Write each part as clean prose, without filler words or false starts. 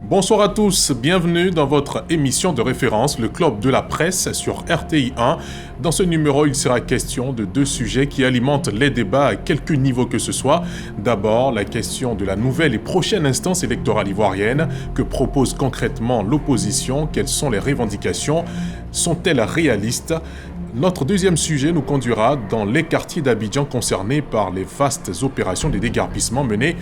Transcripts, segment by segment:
Bonsoir à tous, bienvenue dans votre émission de référence, le Club de la Presse sur RTI 1. Dans ce numéro, il sera question de deux sujets qui alimentent les débats à quelque niveau que ce soit. D'abord, la question de la nouvelle et prochaine instance électorale ivoirienne. Que propose concrètement l'opposition? Quelles sont les revendications? Sont-elles réalistes? Notre deuxième sujet nous conduira dans les quartiers d'Abidjan concernés par les vastes opérations de déguerpissement menées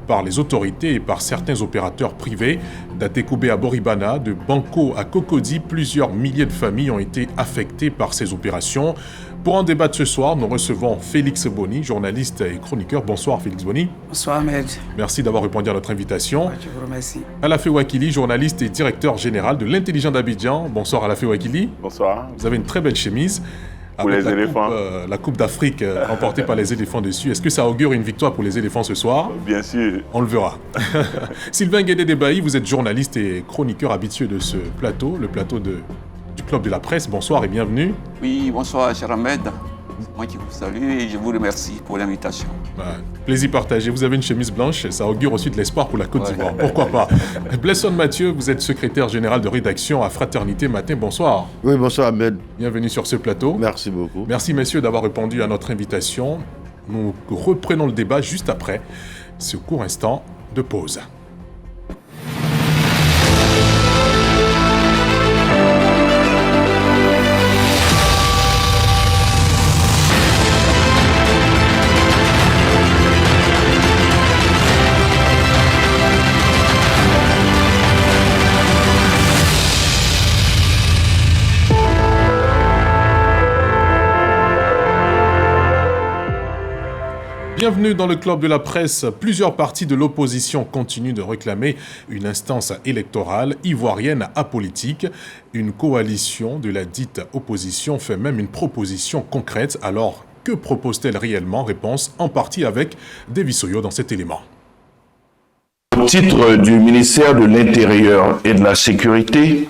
par les autorités et par certains opérateurs privés. D'Atekoubé à Boribana, de Banco à Cocody, plusieurs milliers de familles ont été affectées par ces opérations. Pour en débattre ce soir, nous recevons Félix Boni, journaliste et chroniqueur. Bonsoir Félix Boni. Bonsoir Ahmed. Merci d'avoir répondu à notre invitation. Je vous remercie. Alafé Wakili, journaliste et directeur général de l'Intelligent d'Abidjan. Bonsoir Alafé Wakili. Bonsoir. Vous avez une très belle chemise. Pour les éléphants. La Coupe d'Afrique remportée par les éléphants dessus. Est-ce que ça augure une victoire pour les éléphants ce soir? Bien sûr. On le verra. Sylvain Guédé-Debailly, vous êtes journaliste et chroniqueur habitué de ce plateau, le plateau du Club de la Presse. Bonsoir et bienvenue. Oui, bonsoir cher Ahmed. C'est moi qui vous salue et je vous remercie pour l'invitation. Plaisir partagé. Vous avez une chemise blanche, ça augure aussi de l'espoir pour la Côte d'Ivoire. Pourquoi pas? Blesson Mathieu, vous êtes secrétaire général de rédaction à Fraternité Matin. Bonsoir. Oui, bonsoir Ahmed. Bienvenue sur ce plateau. Merci beaucoup. Merci messieurs d'avoir répondu à notre invitation. Nous reprenons le débat juste après ce court instant de pause. Bienvenue dans le Club de la Presse. Plusieurs partis de l'opposition continuent de réclamer une instance électorale ivoirienne apolitique. Une coalition de la dite opposition fait même une proposition concrète. Alors, que propose-t-elle réellement? Réponse en partie avec Davis Soyo dans cet élément. Au titre du ministère de l'Intérieur et de la Sécurité,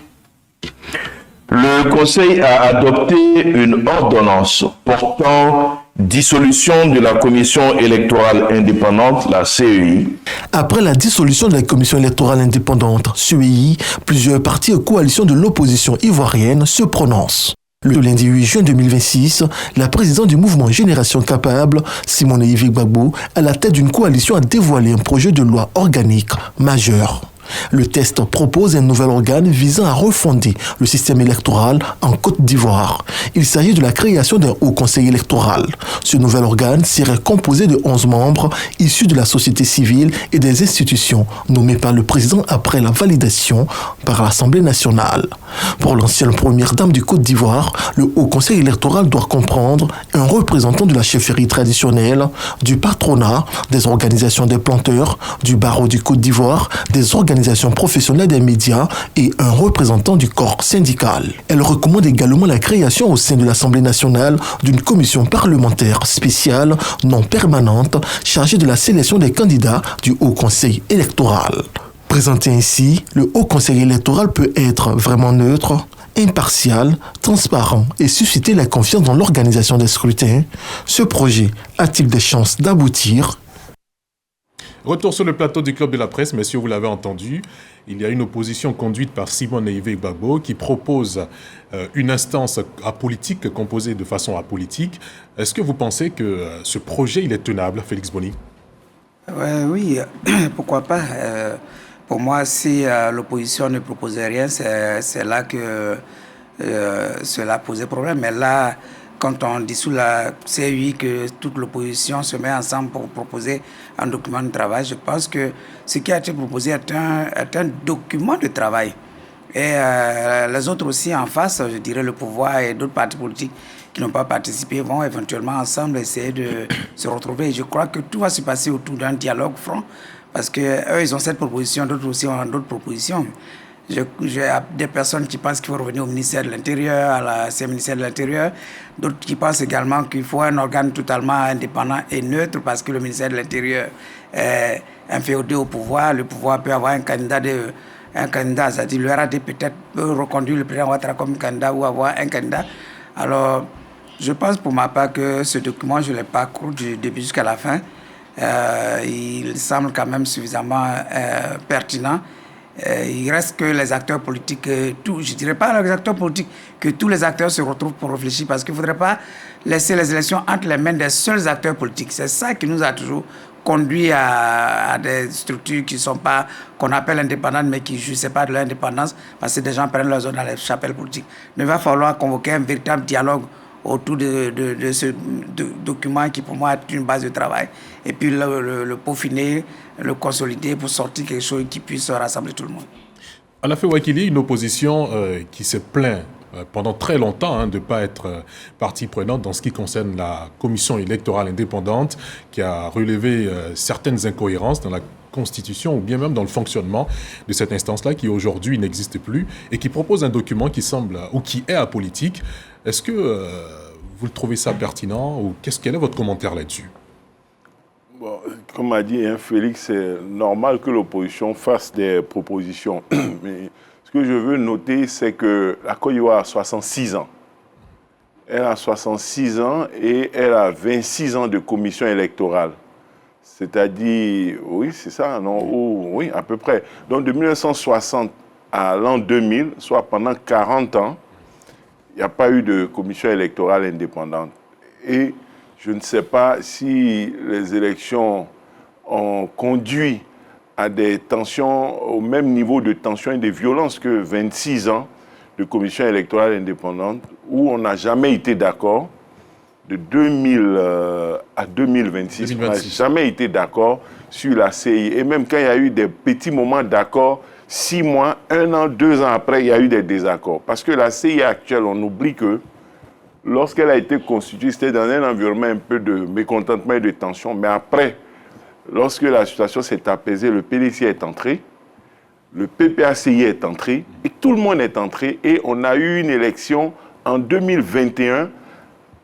le Conseil a adopté une ordonnance portant dissolution de la Commission électorale indépendante, la CEI. Après la dissolution de la Commission électorale indépendante, CEI, plusieurs partis et coalitions de l'opposition ivoirienne se prononcent. Le lundi 8 juin 2026, la présidente du mouvement Génération Capable, Simone Yvick Gbagbo, à la tête d'une coalition a dévoilé un projet de loi organique majeur. Le texte propose un nouvel organe visant à refonder le système électoral en Côte d'Ivoire. Il s'agit de la création d'un haut conseil électoral. Ce nouvel organe serait composé de 11 membres issus de la société civile et des institutions nommés par le président après la validation par l'Assemblée nationale. Pour l'ancienne première dame du Côte d'Ivoire, le haut conseil électoral doit comprendre un représentant de la chefferie traditionnelle, du patronat, des organisations des planteurs, du barreau du Côte d'Ivoire, des organisations professionnelles des médias et un représentant du corps syndical. Elle recommande également la création au sein de l'Assemblée nationale d'une commission parlementaire spéciale non permanente chargée de la sélection des candidats du Haut Conseil électoral. Présenté ainsi, le Haut Conseil électoral peut être vraiment neutre, impartial, transparent et susciter la confiance dans l'organisation des scrutins. Ce projet a-t-il des chances d'aboutir? Retour sur le plateau du Club de la Presse, messieurs, vous l'avez entendu, il y a une opposition conduite par Simone Yvick Gbagbo qui propose une instance apolitique, composée de façon apolitique. Est-ce que vous pensez que ce projet il est tenable, Félix Boni? Oui, pourquoi pas. Pour moi, si l'opposition ne proposait rien, c'est là que cela posait problème. Mais là, quand on dissout la CEI, que toute l'opposition se met ensemble pour proposer un document de travail, je pense que ce qui a été proposé est un document de travail. Et les autres aussi en face, je dirais le pouvoir et d'autres partis politiques qui n'ont pas participé vont éventuellement ensemble essayer de se retrouver. Et je crois que tout va se passer autour d'un dialogue franc parce qu'eux, ils ont cette proposition, d'autres aussi ont d'autres propositions. J'ai des personnes qui pensent qu'il faut revenir au ministère de l'Intérieur, à la ministère de l'Intérieur. D'autres qui pensent également qu'il faut un organe totalement indépendant et neutre parce que le ministère de l'Intérieur est inféodé au pouvoir. Le pouvoir peut avoir un candidat, c'est-à-dire le RAD peut-être peut reconduire le président Ouattara comme candidat ou avoir un candidat. Alors, je pense pour ma part que ce document, je l'ai parcouru du début jusqu'à la fin. Il semble quand même suffisamment pertinent. Il reste que les acteurs politiques, je ne dirais pas les acteurs politiques, que tous les acteurs se retrouvent pour réfléchir, parce qu'il ne faudrait pas laisser les élections entre les mains des seuls acteurs politiques. C'est ça qui nous a toujours conduit à des structures qui sont pas, qu'on appelle indépendantes, mais qui ne jouissent pas de leur indépendance, parce que des gens prennent leur zone dans les chapelles politiques. Il va falloir convoquer un véritable dialogue autour de ce document qui, pour moi, est une base de travail, et puis le peaufiner, le consolider pour sortir quelque chose qui puisse rassembler tout le monde. Alafé Ouakili, une opposition qui s'est plaint pendant très longtemps de ne pas être partie prenante dans ce qui concerne la commission électorale indépendante, qui a relevé certaines incohérences dans la Constitution ou bien même dans le fonctionnement de cette instance-là qui aujourd'hui n'existe plus et qui propose un document qui semble ou qui est apolitique. Est-ce que vous le trouvez ça pertinent ou quel est votre commentaire là-dessus? Bon, comme a dit Félix, c'est normal que l'opposition fasse des propositions. Mais ce que je veux noter, c'est que la Côte d'Ivoire a 66 ans. Elle a 66 ans et elle a 26 ans de commission électorale. C'est-à-dire, oui, c'est ça, non? Oui, à peu près. Donc, de 1960 à l'an 2000, soit pendant 40 ans, il n'y a pas eu de commission électorale indépendante. Et je ne sais pas si les élections ont conduit à des tensions, au même niveau de tension et de violence que 26 ans de commission électorale indépendante, où on n'a jamais été d'accord. De 2000 à 2026, on n'a jamais été d'accord sur la CI. Et même quand il y a eu des petits moments d'accord, 6 mois, 1 an, 2 ans après, il y a eu des désaccords. Parce que la CI actuelle, on oublie que lorsqu'elle a été constituée, c'était dans un environnement un peu de mécontentement et de tension. Mais après, lorsque la situation s'est apaisée, le PDC est entré, le PPACI est entré, et tout le monde est entré. Et on a eu une élection en 2021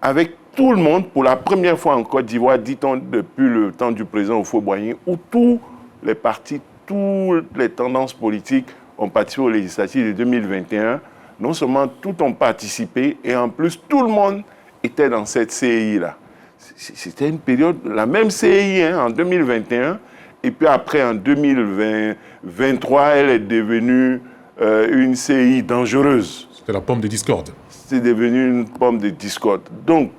avec tout le monde, pour la première fois en Côte d'Ivoire, dit-on depuis le temps du président Houphouët-Boigny, où tous les partis, toutes les tendances politiques ont participé aux législatives de 2021. Non seulement tous ont participé, et en plus tout le monde était dans cette CI-là. C'était une période, la même CI en 2021, et puis après en 2023, elle est devenue une CI dangereuse. C'était la pomme de discorde. C'est devenu une pomme de discorde. Donc,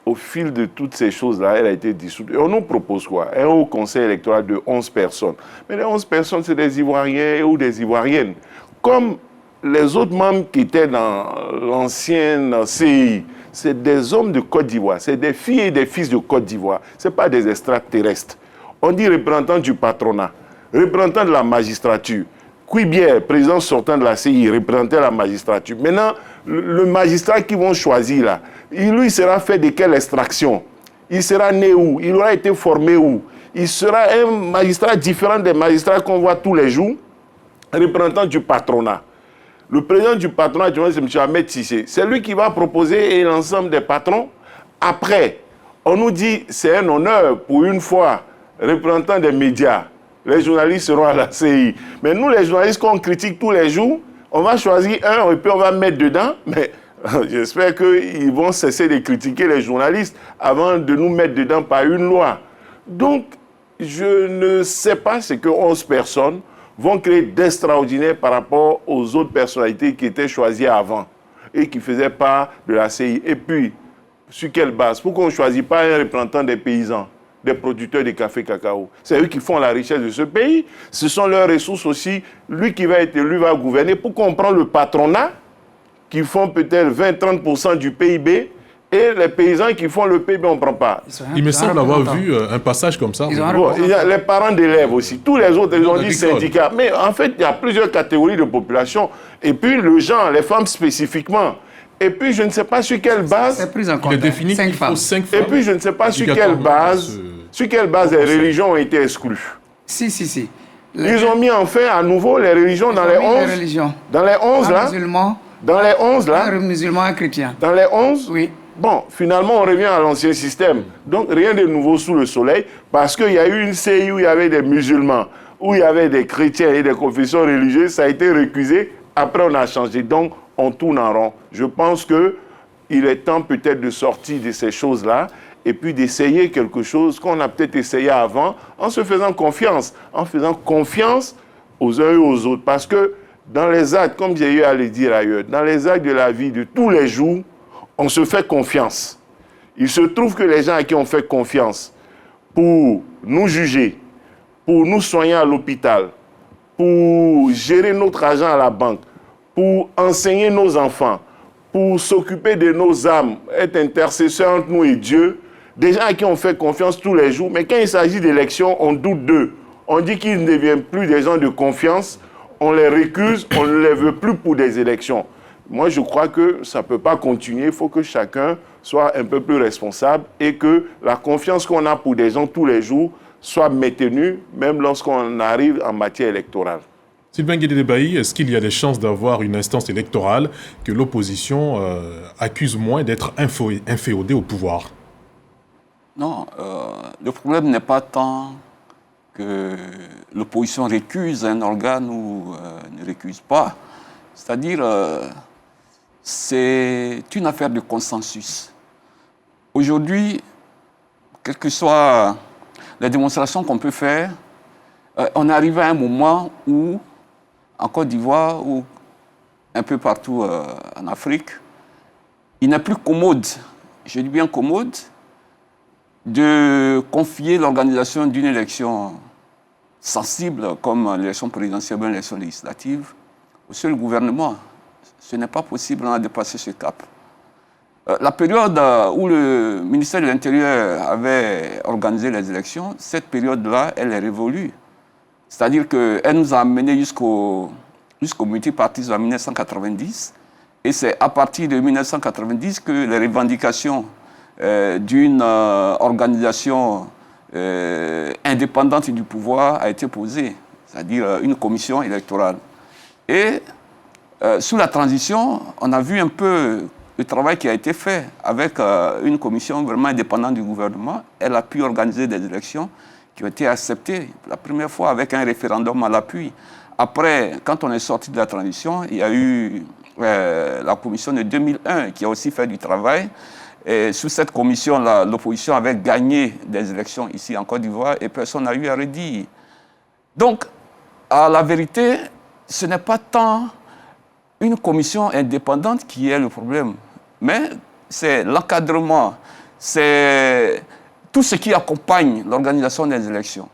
au fil de toutes ces choses-là, elle a été dissoute. Et on nous propose quoi? Un haut conseil électoral de 11 personnes. Mais les 11 personnes, c'est des Ivoiriens ou des Ivoiriennes. Comme les autres membres qui étaient dans l'ancienne CI, c'est des hommes de Côte d'Ivoire, c'est des filles et des fils de Côte d'Ivoire. Ce n'est pas des extraterrestres. On dit représentant du patronat, représentant de la magistrature. Cuibière, président sortant de la CI, représentait la magistrature. Maintenant, le magistrat qu'ils vont choisir là, lui, il sera fait de quelle extraction? Il sera né où? Il aura été formé où? Il sera un magistrat différent des magistrats qu'on voit tous les jours, représentant du patronat. Le président du patronat, c'est M. Ahmed Cissé. C'est lui qui va proposer et l'ensemble des patrons. Après, on nous dit c'est un honneur pour une fois, représentant des médias. Les journalistes seront à la CI. Mais nous, les journalistes qu'on critique tous les jours, on va choisir un et puis on va mettre dedans. Mais j'espère qu'ils vont cesser de critiquer les journalistes avant de nous mettre dedans par une loi. Donc, je ne sais pas ce que 11 personnes vont créer d'extraordinaire par rapport aux autres personnalités qui étaient choisies avant et qui ne faisaient pas de la CI. Et puis, sur quelle base? Pourquoi on ne choisit pas un représentant des paysans, des producteurs de café cacao? C'est eux qui font la richesse de ce pays. Ce sont leurs ressources aussi. Lui qui va être élu va gouverner. Pourquoi on prend le patronat qui font peut-être 20-30% du PIB et les paysans qui font le PIB, on ne prend pas? Il me semble avoir vu un passage comme ça. Bon, il y a les parents d'élèves aussi. Tous les autres, ils ont dit syndicats. Mais en fait, il y a plusieurs catégories de population. Et puis, le genre, les femmes spécifiquement. Et puis, je ne sais pas sur quelle base... C'est pris en compte. Il est défini qu'il faut 5 femmes. Et puis, je ne sais pas sur quelle base les religions ont été exclues. Si. Ils ont mis enfin à nouveau les religions dans les 11. Dans les 11, là. Musulmans. Dans les 11, là. Musulmans et chrétiens. Dans les 11. Oui. Bon, finalement, on revient à l'ancien système. Donc, rien de nouveau sous le soleil, parce qu'il y a eu une CI où il y avait des musulmans, où il y avait des chrétiens et des confessions religieuses, ça a été récusé. Après, on a changé. Donc, on tourne en rond. Je pense qu'il est temps peut-être de sortir de ces choses-là et puis d'essayer quelque chose qu'on a peut-être essayé avant en se faisant confiance aux aux uns et aux autres. Parce que dans les actes, comme j'ai eu à le dire ailleurs, dans les actes de la vie de tous les jours, on se fait confiance. Il se trouve que les gens à qui on fait confiance pour nous juger, pour nous soigner à l'hôpital, pour gérer notre argent à la banque, pour enseigner nos enfants, pour s'occuper de nos âmes, être intercesseur entre nous et Dieu, des gens à qui on fait confiance tous les jours, mais quand il s'agit d'élections, on doute d'eux. On dit qu'ils ne deviennent plus des gens de confiance, on les récuse, on ne les veut plus pour des élections. Moi, je crois que ça ne peut pas continuer. Il faut que chacun soit un peu plus responsable et que la confiance qu'on a pour des gens tous les jours soit maintenue, même lorsqu'on arrive en matière électorale. Sylvain Guédé-Bailly, est-ce qu'il y a des chances d'avoir une instance électorale que l'opposition accuse moins d'être inféodée au pouvoir? Non, le problème n'est pas tant que l'opposition récuse un organe ou ne récuse pas. C'est-à-dire, c'est une affaire de consensus. Aujourd'hui, quelles que soient les démonstrations qu'on peut faire, on est arrivé à un moment où, en Côte d'Ivoire ou un peu partout en Afrique, il n'est plus commode, je dis bien commode, de confier l'organisation d'une élection sensible comme l'élection présidentielle ou l'élection législative au seul gouvernement. Ce n'est pas possible, on a dépassé ce cap. La période où le ministère de l'Intérieur avait organisé les élections, cette période-là, elle est révolue. C'est-à-dire qu'elle nous a amenés jusqu'au multipartisme en 1990. Et c'est à partir de 1990 que les revendications d'une organisation indépendante du pouvoir a été posée, c'est-à-dire une commission électorale. Et sous la transition, on a vu un peu le travail qui a été fait avec une commission vraiment indépendante du gouvernement. Elle a pu organiser des élections qui ont été acceptées la première fois avec un référendum à l'appui. Après, quand on est sorti de la transition, il y a eu la commission de 2001 qui a aussi fait du travail. Et sous cette commission-là, l'opposition avait gagné des élections ici en Côte d'Ivoire et personne n'a eu à redire. Donc, à la vérité, ce n'est pas tant une commission indépendante qui est le problème, mais c'est l'encadrement, c'est tout ce qui accompagne l'organisation des élections.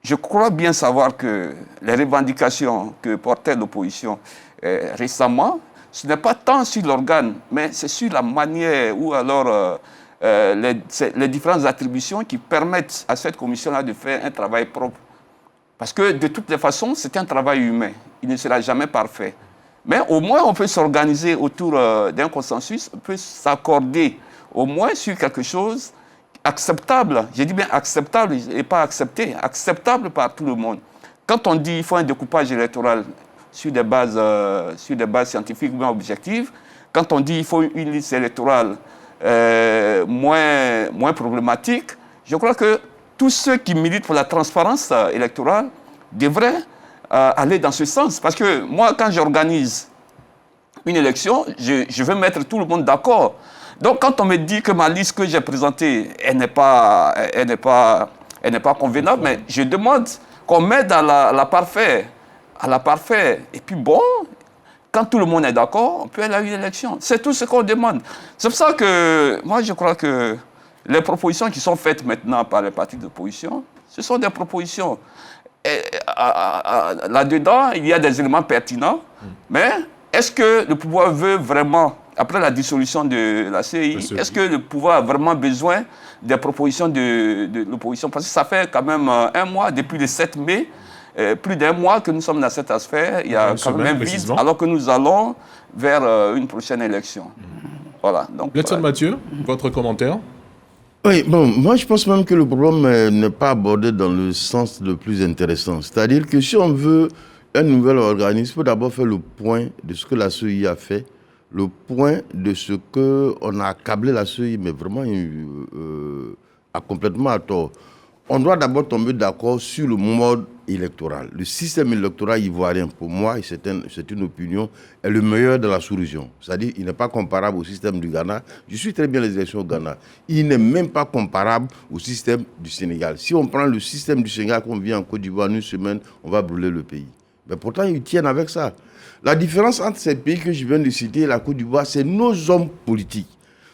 Je crois bien savoir que les revendications que portait l'opposition récemment, ce n'est pas tant sur l'organe, mais c'est sur la manière ou alors les différentes attributions qui permettent à cette commission-là de faire un travail propre. Parce que de toutes les façons, c'est un travail humain. Il ne sera jamais parfait. Mais au moins, on peut s'organiser autour d'un consensus, on peut s'accorder au moins sur quelque chose acceptable. Je dis bien acceptable et pas accepté. Acceptable par tout le monde. Quand on dit qu'il faut un découpage électoral sur des bases scientifiques bien objectives, quand on dit qu'il faut une liste électorale moins problématique, je crois que tous ceux qui militent pour la transparence électorale devraient aller dans ce sens. Parce que moi, quand j'organise une élection, je veux mettre tout le monde d'accord. Donc, quand on me dit que ma liste que j'ai présentée, elle n'est pas convenable, mais je demande qu'on m'aide à la parfaire. Et puis bon, quand tout le monde est d'accord, on peut aller à une élection. C'est tout ce qu'on demande. C'est pour ça que moi, je crois que les propositions qui sont faites maintenant par les partis d'opposition, ce sont des propositions. Là-dedans, il y a des éléments pertinents, mais est-ce que le pouvoir veut vraiment, après la dissolution de la CEI, est-ce que le pouvoir a vraiment besoin des propositions de l'opposition? Parce que ça fait quand même un mois, depuis le 7 mai, plus d'un mois que nous sommes dans cette affaire, il y a quand même un vide, alors que nous allons vers une prochaine élection. Voilà. Donc, Gladson Mathieu, votre commentaire? Oui, bon, moi je pense même que le problème n'est pas abordé dans le sens le plus intéressant. C'est-à-dire que si on veut un nouvel organisme, il faut d'abord faire le point de ce que la CEI a fait, le point de ce qu'on a accablé la CEI, mais vraiment complètement à tort. on doit d'abord tomber d'accord sur le mode électoral. Le système électoral ivoirien, pour moi, et c'est une opinion, est le meilleur de la sous-région. C'est-à-dire qu'il n'est pas comparable au système du Ghana. Je suis très bien les élections au Ghana. Il n'est même pas comparable au système du Sénégal. Si on prend le système du Sénégal qu'on vient en Côte d'Ivoire en une semaine, on va brûler le pays. Mais pourtant, ils tiennent avec ça. La différence entre ces pays que je viens de citer et la Côte d'Ivoire, c'est nos hommes politiques.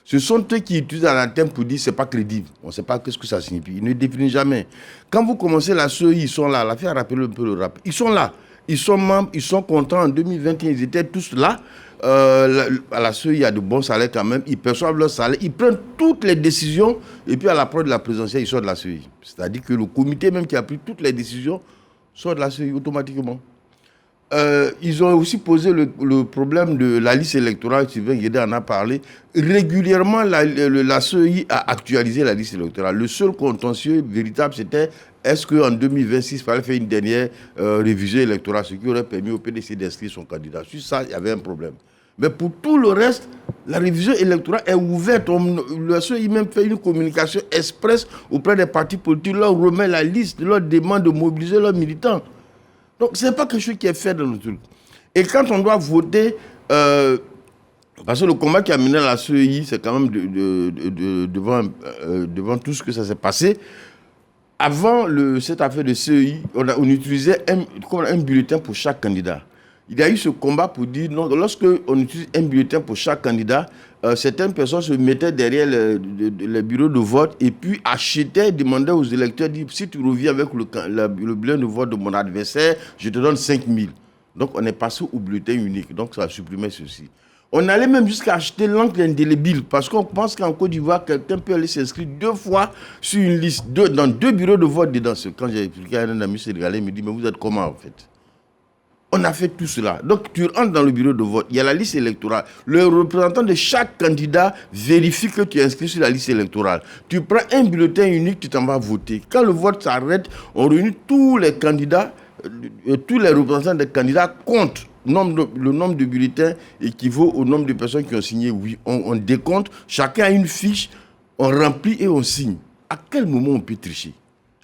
Ce sont eux qui utilisent un thème pour dire que ce n'est pas crédible. On ne sait pas ce que ça signifie. Ils ne définissent jamais. Quand vous commencez la CEI, ils sont là. La fait rappeler un peu le rap. Ils sont là. Ils sont membres, ils sont contents. En 2021, ils étaient tous là. À la CEI, il y a de bons salaires quand même. Ils perçoivent leur salaire. Ils prennent toutes les décisions. Et puis à l'approche de la présidentielle, ils sortent de la CEI. C'est-à-dire que le comité même qui a pris toutes les décisions sort de la CEI automatiquement. Ils ont aussi posé le problème de la liste électorale. Sylvain Guédé en a parlé. Régulièrement, la CEI a actualisé la liste électorale. Le seul contentieux véritable, c'était est-ce qu'en 2026, il fallait faire une dernière révision électorale, ce qui aurait permis au PDC d'inscrire son candidat. Sur ça, il y avait un problème. Mais pour tout le reste, la révision électorale est ouverte. La CEI même fait une communication express auprès des partis politiques, leur remet la liste, leur demande de mobiliser leurs militants. Donc, ce n'est pas quelque chose qui est fait dans le truc. Et quand on doit voter, parce que le combat qui a mené à la CEI, c'est quand même devant tout ce que ça s'est passé. Avant cette affaire de CEI, on utilisait un bulletin pour chaque candidat. Il y a eu ce combat pour dire, non, lorsque on utilise un bulletin pour chaque candidat, certaines personnes se mettaient derrière les bureaux de vote et puis achetaient, demandaient aux électeurs, disaient, si tu reviens avec le bulletin de vote de mon adversaire, je te donne 5 000. Donc on est passé au bulletin unique, donc ça a supprimé ceci. On allait même jusqu'à acheter l'encre indélébile parce qu'on pense qu'en Côte d'Ivoire, quelqu'un peut aller s'inscrire 2 fois sur une liste, dans 2 bureaux de vote dedans. Quand j'ai expliqué à un ami sénégalais, il me dit, mais vous êtes comment en fait ? On a fait tout cela. Donc, tu rentres dans le bureau de vote. Il y a la liste électorale. Le représentant de chaque candidat vérifie que tu es inscrit sur la liste électorale. Tu prends un bulletin unique, tu t'en vas voter. Quand le vote s'arrête, on réunit tous les candidats, tous les représentants des candidats comptent. Le nombre de bulletins équivaut au nombre de personnes qui ont signé oui. On décompte. Chacun a une fiche. On remplit et on signe. À quel moment on peut tricher ?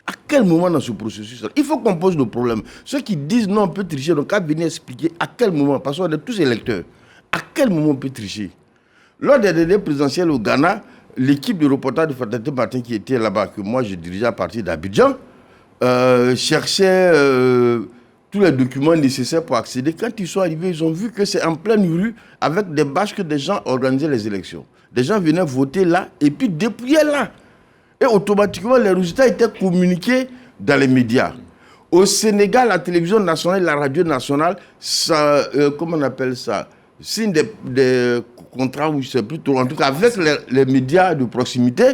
À quel moment dans ce processus? Il faut qu'on pose le problème. Ceux qui disent non, on peut tricher, donc à venir expliquer à quel moment, parce qu'on est tous électeurs, à quel moment on peut tricher? Lors des dernières présidentielles au Ghana, l'équipe de reportage de Fraternité Martin qui était là-bas, que moi je dirigeais à partir d'Abidjan, cherchait tous les documents nécessaires pour accéder. Quand ils sont arrivés, ils ont vu que c'est en pleine rue, avec des bâches que des gens organisaient les élections. Des gens venaient voter là et puis dépouillaient là. Et automatiquement, les résultats étaient communiqués dans les médias. Au Sénégal, la télévision nationale et la radio nationale, ça, comment on appelle ça, signe des contrats, ou je sais plus trop, en tout cas avec les médias de proximité.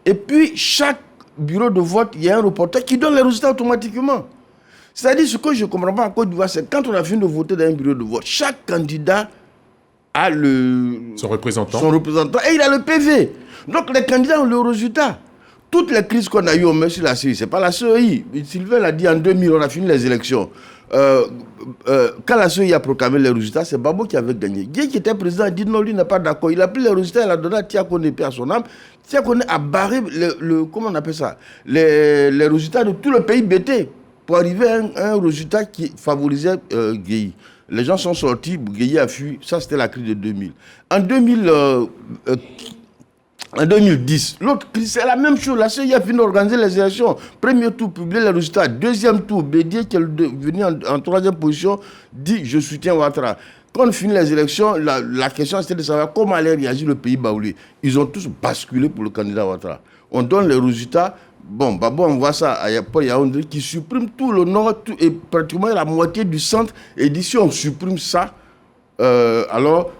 Et puis, chaque bureau de vote, il y a un reporter qui donne les résultats automatiquement. C'est-à-dire, ce que je ne comprends pas en Côte d'Ivoire, c'est quand on a fini de voter dans un bureau de vote, chaque candidat a son représentant et il a le PV. Donc, les candidats ont le résultat. Toutes les crises qu'on a eues, on met sur la CEI. Ce n'est pas la CEI. Sylvain l'a dit en 2000, on a fini les élections. Quand la CEI a proclamé les résultats, c'est Babo qui avait gagné. Guy qui était président a dit non, lui n'est pas d'accord. Il a pris les résultats, il a donné à Tiakone et à son âme. Tiakone a barré, comment on appelle ça, les résultats de tout le pays BT pour arriver à un résultat qui favorisait Guy. Les gens sont sortis, Guy a fui. Ça, c'était la crise de 2000. En 2010, l'autre crise, c'est la même chose. La CEI a fini d'organiser les élections. Premier tour, publier les résultats. Deuxième tour, Bédier, qui est venu en troisième position, dit « Je soutiens Ouattara ». Quand on finit les élections, la question c'était de savoir comment allait réagir le pays baoulé. Ils ont tous basculé pour le candidat Ouattara. On donne les résultats. Bon, Babo envoie ça à Paul Yaoundé qui supprime tout le nord et pratiquement la moitié du centre. Et dit si on supprime ça, alors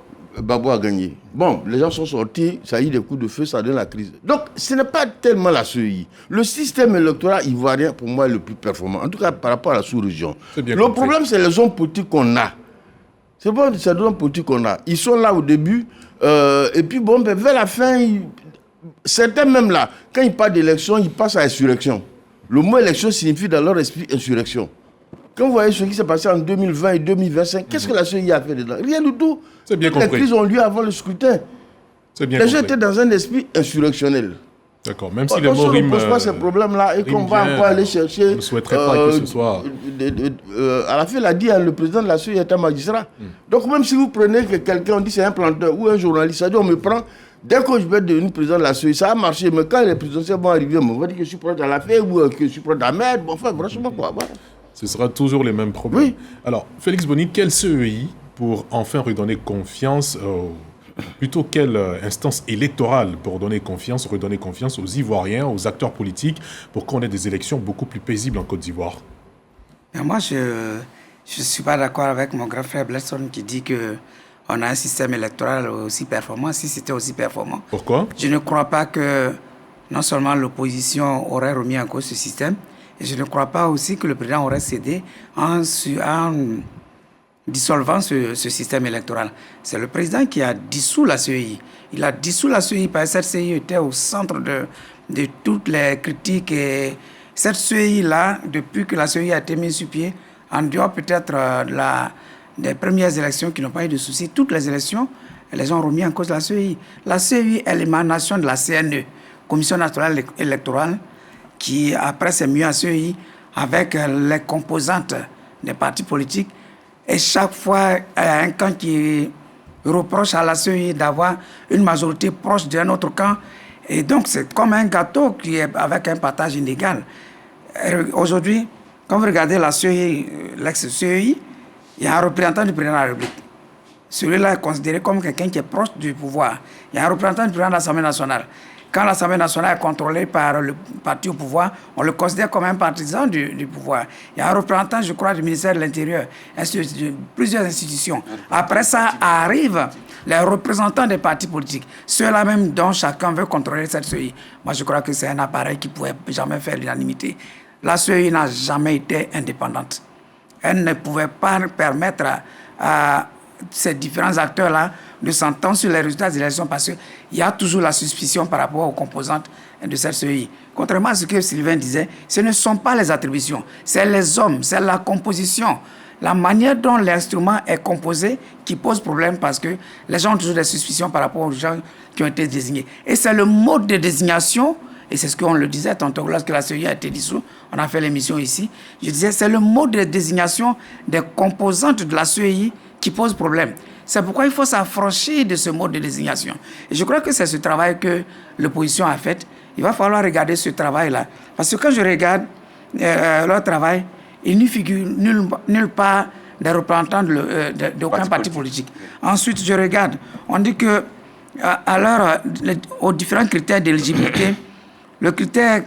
Babo a gagné. Bon, les gens sont sortis, ça a eu des coups de feu, ça donne la crise. Donc, ce n'est pas tellement la CEI. Le système électoral ivoirien, pour moi, est le plus performant. En tout cas, par rapport à la sous-région. Le problème, c'est les hommes politiques qu'on a. C'est bon, c'est les hommes politiques qu'on a. Ils sont là au début, et puis bon, ben, vers la fin, certains même là, quand ils parlent d'élection, ils passent à insurrection. Le mot élection signifie dans leur esprit insurrection. Quand vous voyez ce qui s'est passé en 2020 et 2025, qu'est-ce que la CEI a fait dedans? Rien du tout. C'est bien compris. Les crises ont lieu avant le scrutin. C'est bien les compris. gens étaient dans un esprit insurrectionnel. D'accord, même si Donc, les si on ne Morim pose pas ces problèmes-là et qu'on va encore aller chercher... on ne souhaiterait pas que ce soit... à la fin, il a dit, le président de la CEI est un magistrat. Donc même si vous prenez quelqu'un, on dit c'est un planteur ou un journaliste, ça dit on me prend, dès que je vais devenir président de la CEI, ça a marché, mais quand les présidentiels vont arriver, on va dire que je suis proche à la fin ou que je suis proche de la merde, bon, enfin, franchement, quoi. Voilà. Ce sera toujours les mêmes problèmes. Oui. Alors, Félix Boni, quelle CEI pour enfin redonner confiance, plutôt quelle instance électorale pour redonner confiance aux Ivoiriens, aux acteurs politiques, pour qu'on ait des élections beaucoup plus paisibles en Côte d'Ivoire? Moi, je ne suis pas d'accord avec mon grand frère Blesson qui dit qu'on a un système électoral aussi performant, si c'était aussi performant. Pourquoi? Je ne crois pas que non seulement l'opposition aurait remis en cause ce système, et je ne crois pas aussi que le président aurait cédé en dissolvant ce système électoral. C'est le président qui a dissous la CEI. Il a dissous la CEI parce que cette CEI était au centre de toutes les critiques. Et cette CEI-là, depuis que la CEI a été mise sur pied, en dehors peut-être des premières élections qui n'ont pas eu de soucis, toutes les élections, elles ont remis en cause la CEI. La CEI est l'émanation de la CNE, Commission nationale électorale, qui après s'est mise à CEI avec les composantes des partis politiques. Et chaque fois, il y a un camp qui reproche à la CEI d'avoir une majorité proche d'un autre camp. Et donc, c'est comme un gâteau qui est avec un partage inégal. Aujourd'hui, quand vous regardez la CEI, l'ex-CEI, il y a un représentant du président de la République. Celui-là est considéré comme quelqu'un qui est proche du pouvoir. Il y a un représentant du président de l'Assemblée nationale. Quand l'Assemblée nationale est contrôlée par le parti au pouvoir, on le considère comme un partisan du pouvoir. Il y a un représentant, je crois, du ministère de l'Intérieur, plusieurs institutions. Après ça, arrivent les représentants des partis politiques, ceux-là même dont chacun veut contrôler cette CEI. Moi, je crois que c'est un appareil qui ne pouvait jamais faire l'unanimité. La CEI n'a jamais été indépendante. Elle ne pouvait pas permettre à ces différents acteurs-là de s'entendre sur les résultats des élections parce qu'il y a toujours la suspicion par rapport aux composantes de cette CEI. Contrairement à ce que Sylvain disait, ce ne sont pas les attributions, c'est les hommes, c'est la composition, la manière dont l'instrument est composé qui pose problème parce que les gens ont toujours des suspicions par rapport aux gens qui ont été désignés. Et c'est le mode de désignation, et c'est ce qu'on le disait tantôt lorsque la CEI a été dissoute, on a fait l'émission ici, je disais c'est le mode de désignation des composantes de la CEI qui pose problème. C'est pourquoi il faut s'affranchir de ce mode de désignation. Et je crois que c'est ce travail que l'opposition a fait. Il va falloir regarder ce travail-là. Parce que quand je regarde leur travail, il n'y figure nulle part des représentants d'aucun parti politique. Ensuite, je regarde, on dit que aux différents critères d'éligibilité, le critère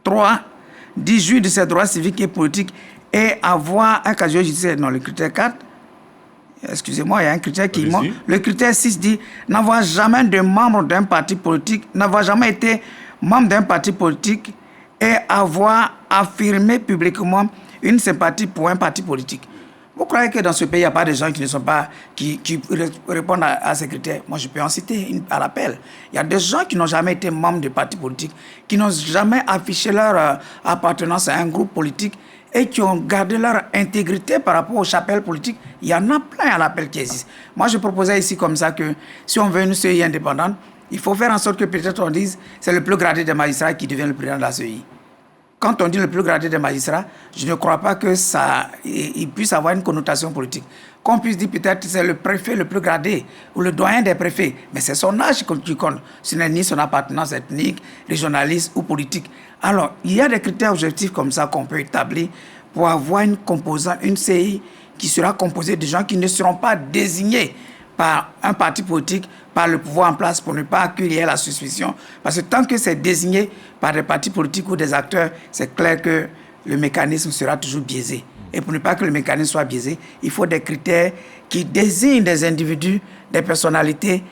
3 dit jouir de ses droits civiques et politiques et avoir un casier judiciaire. Non, le critère 4, excusez-moi, il y a un critère qui manque. Le critère 6 dit n'avoir jamais de membre d'un parti politique, n'avoir jamais été membre d'un parti politique et avoir affirmé publiquement une sympathie pour un parti politique. Vous croyez que dans ce pays, il n'y a pas de gens qui ne sont pas, qui répondent à ces critères? Moi, je peux en citer à l'appel. Il y a des gens qui n'ont jamais été membres de partis politiques, qui n'ont jamais affiché leur appartenance à un groupe politique et qui ont gardé leur intégrité par rapport aux chapelles politiques. Il y en a plein à l'appel qui existent. Moi, je proposais ici comme ça que si on veut une CEI indépendante, il faut faire en sorte que peut-être on dise c'est le plus gradé des magistrats qui devient le président de la CEI. Quand on dit le plus gradé des magistrats, je ne crois pas que il puisse avoir une connotation politique. Qu'on puisse dire peut-être que c'est le préfet le plus gradé ou le doyen des préfets, mais c'est son âge qui compte. Ce n'est ni son appartenance ethnique, régionaliste ou politique. Alors, il y a des critères objectifs comme ça qu'on peut établir pour avoir une composante, une CEI qui sera composée de gens qui ne seront pas désignés par un parti politique, par le pouvoir en place pour ne pas accueillir la suspicion. Parce que tant que c'est désigné par des partis politiques ou des acteurs, c'est clair que le mécanisme sera toujours biaisé. Et pour ne pas que le mécanisme soit biaisé, il faut des critères qui désignent des individus, des personnalités,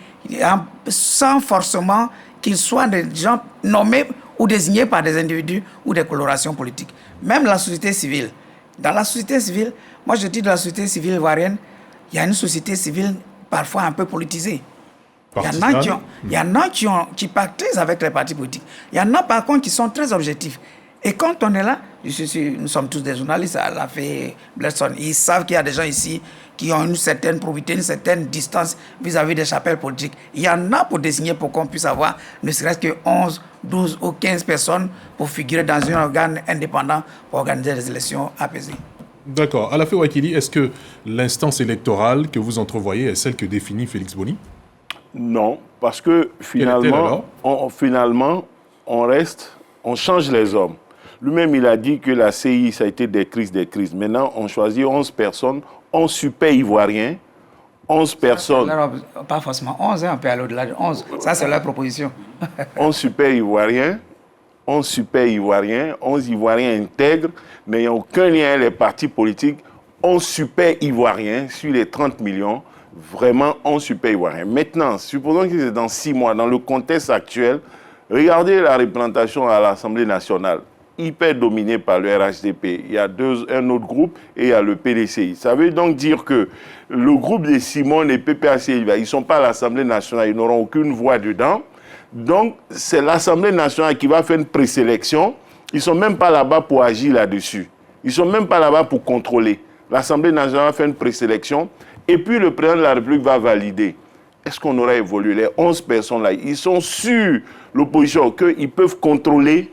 sans forcément qu'ils soient des gens nommés ou désignés par des individus ou des colorations politiques. Même la société civile. Dans la société civile, moi je dis de la société civile ivoirienne, il y a une société civile parfois un peu politisée. Il y en a qui pactisent avec les partis politiques. Il y en a par contre qui sont très objectifs Et quand on est là, nous sommes tous des journalistes, à la fait Bledson, ils savent qu'il y a des gens ici qui ont une certaine probité, une certaine distance vis-à-vis des chapelles politiques. Il y en a pour désigner pour qu'on puisse avoir ne serait-ce que 11, 12 ou 15 personnes pour figurer dans un organe indépendant pour organiser des élections apaisées. D'accord. Alafé Ouakili, est-ce que l'instance électorale que vous entrevoyez est celle que définit Félix Boni? Non, parce que finalement, on change les hommes. Lui-même, il a dit que la CI, ça a été des crises. Maintenant, on choisit 11 personnes, 11 super ivoiriens, 11 personnes. Pas forcément 11, on peut aller au-delà de 11. Ça, c'est leur proposition. 11 super ivoiriens, 11 ivoiriens intègres, n'ayant aucun lien avec les partis politiques, 11 super ivoiriens sur les 30 millions, vraiment 11 super ivoiriens. Maintenant, supposons que c'est dans 6 mois, dans le contexte actuel, regardez la représentation à l'Assemblée nationale, hyper dominée par le RHDP. Il y a un autre groupe et il y a le PDCI. Ça veut donc dire que le groupe de Simone et PPAC, ils ne sont pas à l'Assemblée nationale, ils n'auront aucune voix dedans. Donc, c'est l'Assemblée nationale qui va faire une présélection. Ils ne sont même pas là-bas pour agir là-dessus. Ils ne sont même pas là-bas pour contrôler. L'Assemblée nationale va faire une présélection et puis le président de la République va valider. Est-ce qu'on aura évolué? Les 11 personnes là, ils sont sûrs, l'opposition, qu'ils peuvent contrôler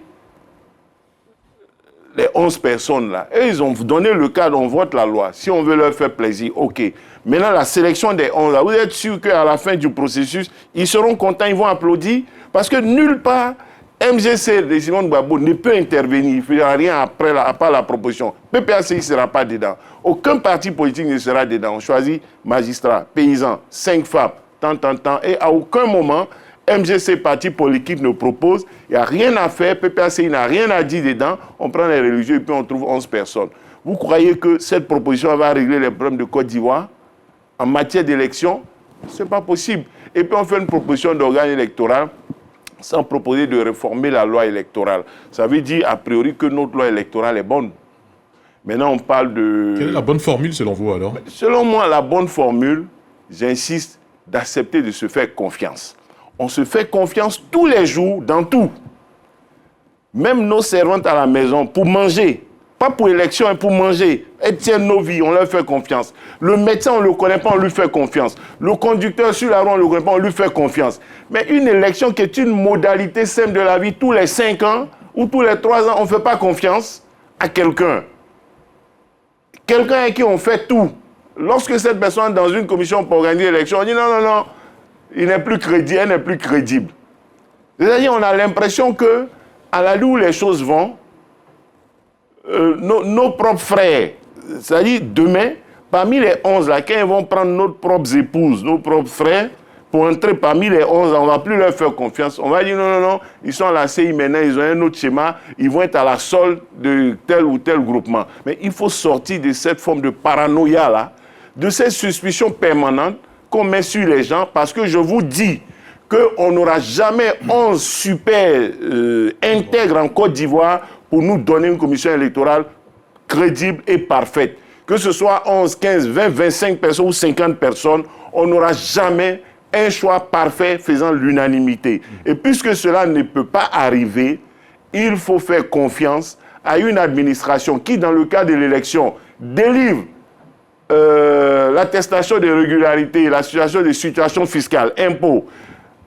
les 11 personnes là. Et ils ont donné le cadre, on vote la loi. Si on veut leur faire plaisir, ok. Maintenant, la sélection des 11 là, vous êtes sûr qu'à la fin du processus, ils seront contents, ils vont applaudir? Parce que nulle part, MGC de Simone Gbagbo ne peut intervenir. Il ne fera rien après à part la proposition. PPAC ne sera pas dedans. Aucun parti politique ne sera dedans. On choisit magistrats, paysans, 5 femmes, tant. Et à aucun moment, MGC, parti politique, ne propose. Il n'y a rien à faire. PPAC n'a rien à dire dedans. On prend les religieux et puis on trouve 11 personnes. Vous croyez que cette proposition va régler les problèmes de Côte d'Ivoire en matière d'élection? Ce n'est pas possible. Et puis on fait une proposition d'organe électoral sans proposer de réformer la loi électorale. Ça veut dire a priori que notre loi électorale est bonne. Maintenant, on parle de... Quelle est la bonne formule selon vous alors? Selon moi, la bonne formule, j'insiste, d'accepter de se faire confiance. On se fait confiance tous les jours, dans tout. Même nos servantes à la maison, pour manger. Pas pour élection, mais pour manger. Elles tiennent nos vies, on leur fait confiance. Le médecin, on ne le connaît pas, on lui fait confiance. Le conducteur sur la route, on ne le connaît pas, on lui fait confiance. Mais une élection qui est une modalité simple de la vie, tous les 5 ans ou tous les 3 ans, on ne fait pas confiance à quelqu'un. Quelqu'un à qui on fait tout. Lorsque cette personne est dans une commission pour organiser l'élection, on dit non, il n'est plus crédible, elle n'est plus crédible. C'est-à-dire, on a l'impression que, à la où les choses vont, nos propres frères, c'est-à-dire demain, parmi les 11 là, quand ils vont prendre nos propres épouses, nos propres frères, pour entrer parmi les 11, on ne va plus leur faire confiance. On va dire non, ils sont à la CI maintenant, ils ont un autre schéma, ils vont être à la solde de tel ou tel groupement. Mais il faut sortir de cette forme de paranoïa là, de cette suspicion permanente qu'on met sur les gens, parce que je vous dis qu'on n'aura jamais 11 super intègres en Côte d'Ivoire pour nous donner une commission électorale crédible et parfaite. Que ce soit 11, 15, 20, 25 personnes ou 50 personnes, on n'aura jamais un choix parfait faisant l'unanimité. Et puisque cela ne peut pas arriver, il faut faire confiance à une administration qui, dans le cas de l'élection, délivre l'attestation de régularité, l'association de situation fiscale, impôts,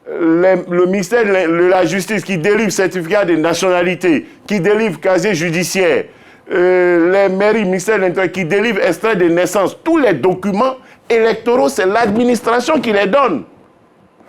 le ministère de la Justice qui délivre certificat de nationalité, qui délivre casier judiciaire, les mairies, ministère de l'Intérieur qui délivrent extrait de naissance, tous les documents électoraux, c'est l'administration qui les donne.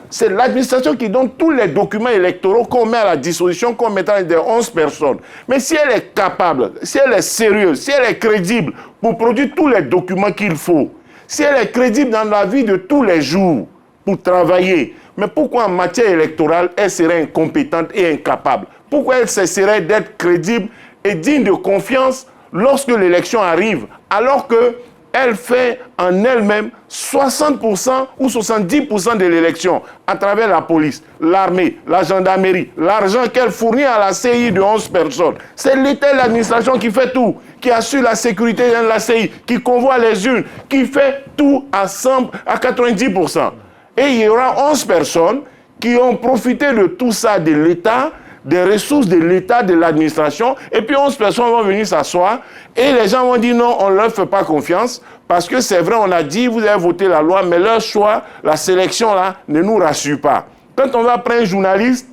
C'est l'administration qui donne tous les documents électoraux qu'on met à la disposition, qu'on met dans des 11 personnes. Mais si elle est capable, si elle est sérieuse, si elle est crédible pour produire tous les documents qu'il faut, si elle est crédible dans la vie de tous les jours pour travailler, mais pourquoi en matière électorale, elle serait incompétente et incapable? Pourquoi elle cesserait d'être crédible et digne de confiance lorsque l'élection arrive, alors qu'elle fait en elle-même 60% ou 70% de l'élection à travers la police, l'armée, la gendarmerie, l'argent qu'elle fournit à la CI de 11 personnes. C'est l'État et l'administration qui fait tout, qui assure la sécurité de la CI, qui convoie les urnes, qui fait tout à 90%. Et il y aura 11 personnes qui ont profité de tout ça de l'État des ressources de l'État, de l'administration, et puis 11 personnes vont venir s'asseoir, et les gens vont dire non, on ne leur fait pas confiance, parce que c'est vrai, on a dit, vous avez voté la loi, mais leur choix, la sélection là, ne nous rassure pas. Quand on va prendre un journaliste,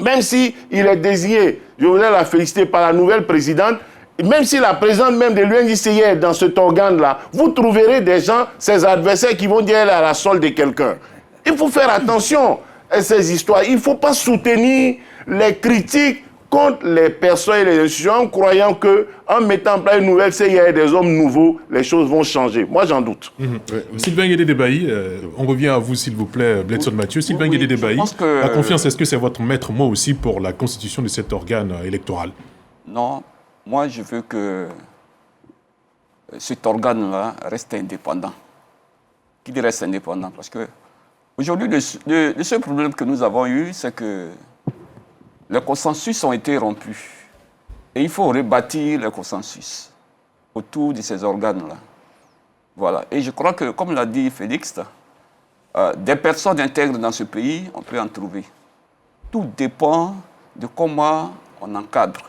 même s'il est désigné, je voudrais la féliciter par la nouvelle présidente, même si la présidente même de l'UNDCI est dans cet organe-là, vous trouverez des gens, ses adversaires, qui vont dire elle est à la solde de quelqu'un. Il faut faire attention à ces histoires. Il ne faut pas soutenir les critiques contre les personnes et les institutions en croyant qu'en mettant en place une nouvelle CIA et des hommes nouveaux, les choses vont changer. Moi, j'en doute. Sylvain Guédé-Débailly, on revient à vous, s'il vous plaît, Bledson Mathieu. Sylvain Guédé-Débailly, la confiance, est-ce que c'est votre maître mot aussi pour la constitution de cet organe électoral? Non, moi, je veux que cet organe-là reste indépendant. Qu'il reste indépendant, parce que aujourd'hui, le seul problème que nous avons eu, c'est que les consensus ont été rompus. Et il faut rebâtir le consensus autour de ces organes-là. Voilà. Et je crois que, comme l'a dit Félix, des personnes intègres dans ce pays, on peut en trouver. Tout dépend de comment on encadre.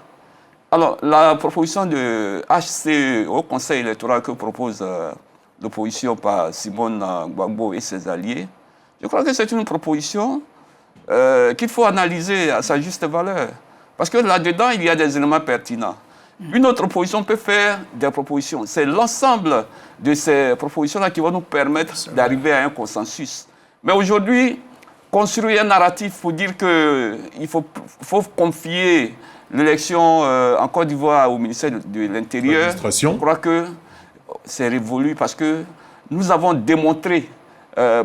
Alors, la proposition de HC au Conseil électoral que propose l'opposition par Simone Gbagbo et ses alliés, je crois que c'est une proposition qu'il faut analyser à sa juste valeur. Parce que là-dedans, il y a des éléments pertinents. Une autre opposition peut faire des propositions. C'est l'ensemble de ces propositions-là qui vont nous permettre d'arriver à un consensus. Mais aujourd'hui, construire un narratif pour dire qu'il faut confier l'élection en Côte d'Ivoire au ministère de l'Intérieur, je crois que c'est révolu parce que nous avons démontré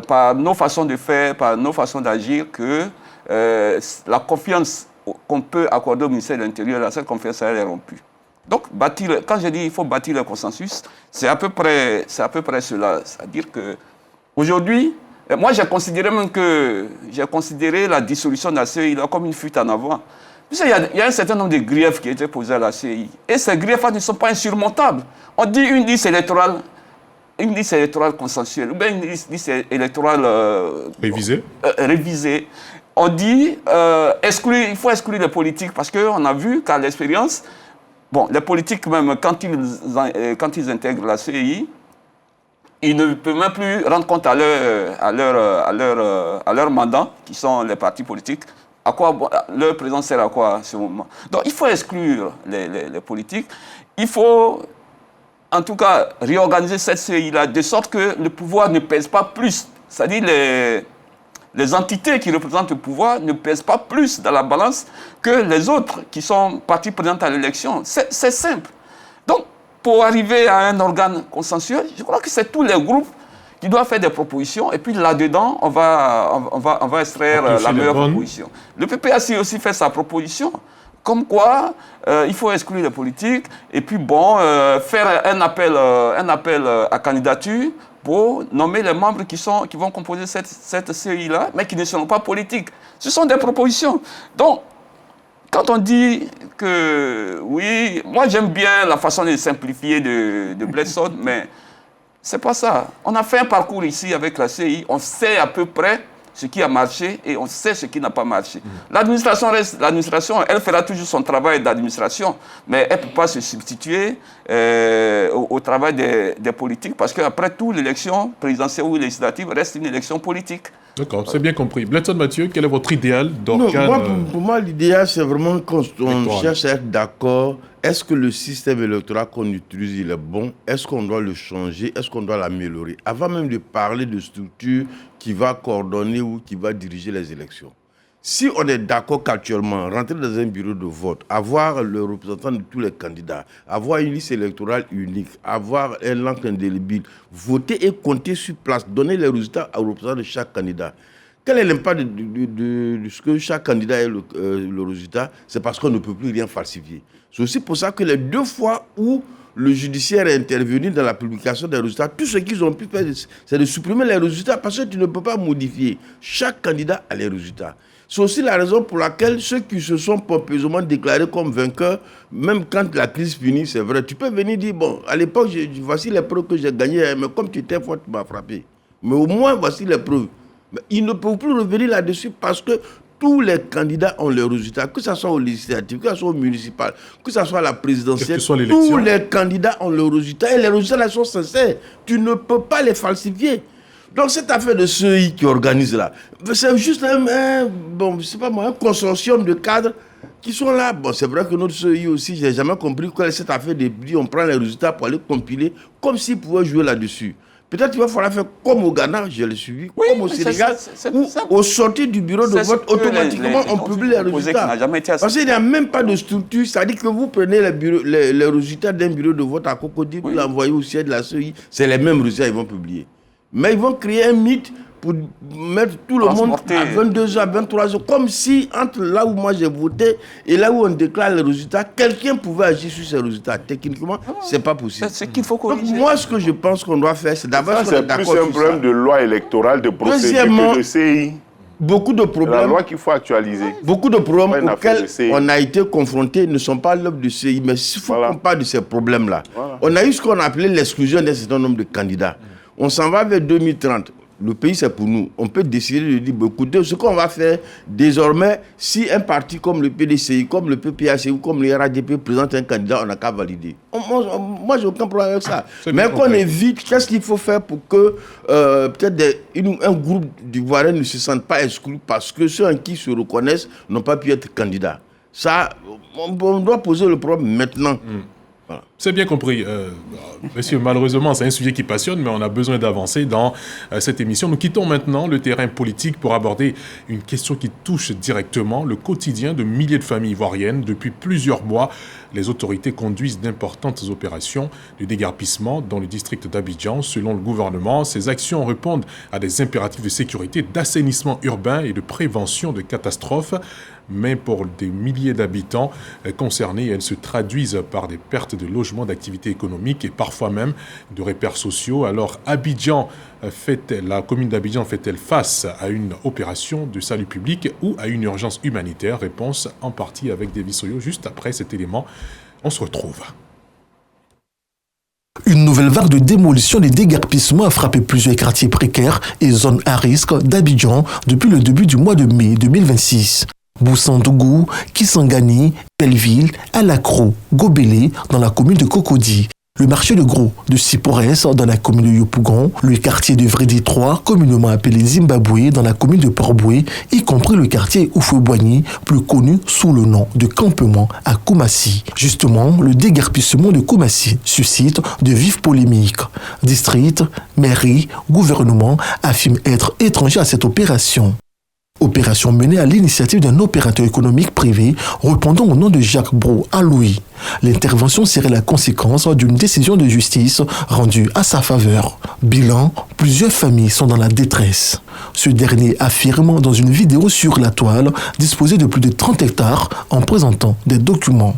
par nos façons de faire, par nos façons d'agir, que la confiance qu'on peut accorder au ministère de l'Intérieur, cette confiance, elle est rompue. Donc, quand je dis qu'il faut bâtir le consensus, c'est à peu près cela. C'est-à-dire qu'aujourd'hui, moi, j'ai considéré la dissolution de la CEI comme une fuite en avant. Il y a un certain nombre de griefs qui étaient posés à la CEI. Et ces griefs ne sont pas insurmontables. On dit une liste électorale consensuelle, ou bien une liste électorale révisée. On dit il faut exclure les politiques, parce qu'on a vu qu'à l'expérience, les politiques, même quand ils intègrent la CEI, ils ne peuvent même plus rendre compte à leur mandat, qui sont les partis politiques, à quoi leur présence sert à quoi à ce moment. Donc il faut exclure les politiques. Il faut en tout cas réorganiser cette CEI-là de sorte que le pouvoir ne pèse pas plus. C'est-à-dire les entités qui représentent le pouvoir ne pèsent pas plus dans la balance que les autres qui sont parties prenantes à l'élection. C'est simple. Donc, pour arriver à un organe consensuel, je crois que c'est tous les groupes qui doivent faire des propositions, et puis là-dedans, on va extraire la meilleure proposition. Le PPAC aussi fait sa proposition, comme quoi il faut exclure les politiques, et puis faire un appel à candidature pour nommer les membres qui vont composer cette CEI-là, mais qui ne seront pas politiques. Ce sont des propositions. Donc, quand on dit que, oui, moi j'aime bien la façon de simplifier de Bledson, mais c'est pas ça. On a fait un parcours ici avec la CEI, on sait à peu près ce qui a marché et on sait ce qui n'a pas marché. L'administration, elle fera toujours son travail d'administration, mais elle ne peut pas se substituer au travail des politiques, parce qu'après tout, l'élection présidentielle ou législative reste une élection politique. D'accord, c'est bien compris. Bledson Mathieu, quel est votre idéal d'organe? Pour moi, l'idéal, c'est vraiment quand on cherche à être d'accord. Est-ce que le système électoral qu'on utilise, il est bon? Est-ce qu'on doit le changer? Est-ce qu'on doit l'améliorer? Avant même de parler de structure qui va coordonner ou qui va diriger les élections. Si on est d'accord qu'actuellement, rentrer dans un bureau de vote, avoir le représentant de tous les candidats, avoir une liste électorale unique, avoir un encre indélébile, voter et compter sur place, donner les résultats aux représentants de chaque candidat. Quel est l'impact de ce que chaque candidat ait le résultat? C'est parce qu'on ne peut plus rien falsifier. C'est aussi pour ça que les 2 fois où le judiciaire est intervenu dans la publication des résultats, tout ce qu'ils ont pu faire, c'est de supprimer les résultats, parce que tu ne peux pas modifier. Chaque candidat a les résultats. C'est aussi la raison pour laquelle ceux qui se sont pompeusement déclarés comme vainqueurs, même quand la crise finit, c'est vrai, tu peux venir dire, bon, à l'époque, voici les preuves que j'ai gagnées, mais comme tu étais fort, tu m'as frappé. Mais au moins, voici les preuves. Mais ils ne peuvent plus revenir là-dessus parce que tous les candidats ont leurs résultats, que ce soit aux législatives, que ce soit aux municipales, que ce soit à la présidentielle, tous les candidats ont leurs résultats et les résultats là sont sincères. Tu ne peux pas les falsifier. Donc cette affaire de CEI qui organise là, c'est juste un consortium de cadres qui sont là. Bon, c'est vrai que notre CEI aussi, je n'ai jamais compris quoi cette affaire de dire on prend les résultats pour aller compiler, comme s'ils pouvaient jouer là-dessus. Peut-être qu'il va falloir faire comme au Ghana, je l'ai suivi, comme au Sénégal, où au sortir du bureau de vote, automatiquement on publie les résultats. Parce qu'il n'y a même pas de structure, c'est-à-dire que vous prenez les résultats d'un bureau de vote à Cocody, vous l'envoyez au siège de la CEI, c'est les mêmes résultats qu'ils vont publier. Mais ils vont créer un mythe pour mettre tout le monde à 22h, à 23h, comme si entre là où moi j'ai voté et là où on déclare les résultats, quelqu'un pouvait agir sur ces résultats. Techniquement, c'est pas possible. C'est qu'il faut corriger. Donc moi, ce que je pense qu'on doit faire, c'est d'abord... C'est plus un problème de loi électorale, de procédure que de CI. Beaucoup de problèmes... La loi qu'il faut actualiser. Beaucoup de problèmes auxquels on a été confrontés ne sont pas l'œuvre du CI, mais il faut qu'on parle de ces problèmes-là. On a eu ce qu'on appelait l'exclusion d'un certain nombre de candidats. On s'en va vers 2030. Le pays, c'est pour nous. On peut décider de dire, écoutez, ce qu'on va faire désormais, si un parti comme le PDCI, comme le PPAC ou comme le RADP présente un candidat, on n'a qu'à valider. Moi, j'ai aucun problème avec ça. Mais qu'on évite, qu'est-ce qu'il faut faire pour que peut-être un groupe d'Ivoiriens ne se sentent pas exclus parce que ceux en qui se reconnaissent n'ont pas pu être candidats. Ça, on doit poser le problème maintenant. Voilà. C'est bien compris. Monsieur, malheureusement, c'est un sujet qui passionne, mais on a besoin d'avancer dans cette émission. Nous quittons maintenant le terrain politique pour aborder une question qui touche directement le quotidien de milliers de familles ivoiriennes. Depuis plusieurs mois, les autorités conduisent d'importantes opérations de déguerpissement dans le district d'Abidjan. Selon le gouvernement, ces actions répondent à des impératifs de sécurité, d'assainissement urbain et de prévention de catastrophes. Mais pour des milliers d'habitants concernés, elles se traduisent par des pertes de logements, d'activités économiques et parfois même de repères sociaux. Alors la commune d'Abidjan fait-elle face à une opération de salut public ou à une urgence humanitaire? Réponse en partie avec David Soyo. Juste après cet élément, on se retrouve. Une nouvelle vague de démolition et déguerpissement a frappé plusieurs quartiers précaires et zones à risque d'Abidjan depuis le début du mois de mai 2026. Boussandougou, Kisangani, Belleville, Alakro, Gobelé dans la commune de Cocody. Le marché de gros de Siporès dans la commune de Yopougon, le quartier de Vredi 3, communément appelé Zimbabwe dans la commune de Port-Boué, y compris le quartier Oufoué-Boigny, plus connu sous le nom de campement à Koumassi. Justement, le déguerpissement de Koumassi suscite de vives polémiques. District, mairie, gouvernement affirment être étrangers à cette opération. Opération menée à l'initiative d'un opérateur économique privé répondant au nom de Jacques Bro à Louis. L'intervention serait la conséquence d'une décision de justice rendue à sa faveur. Bilan, plusieurs familles sont dans la détresse. Ce dernier affirme dans une vidéo sur la toile disposer de plus de 30 hectares en présentant des documents.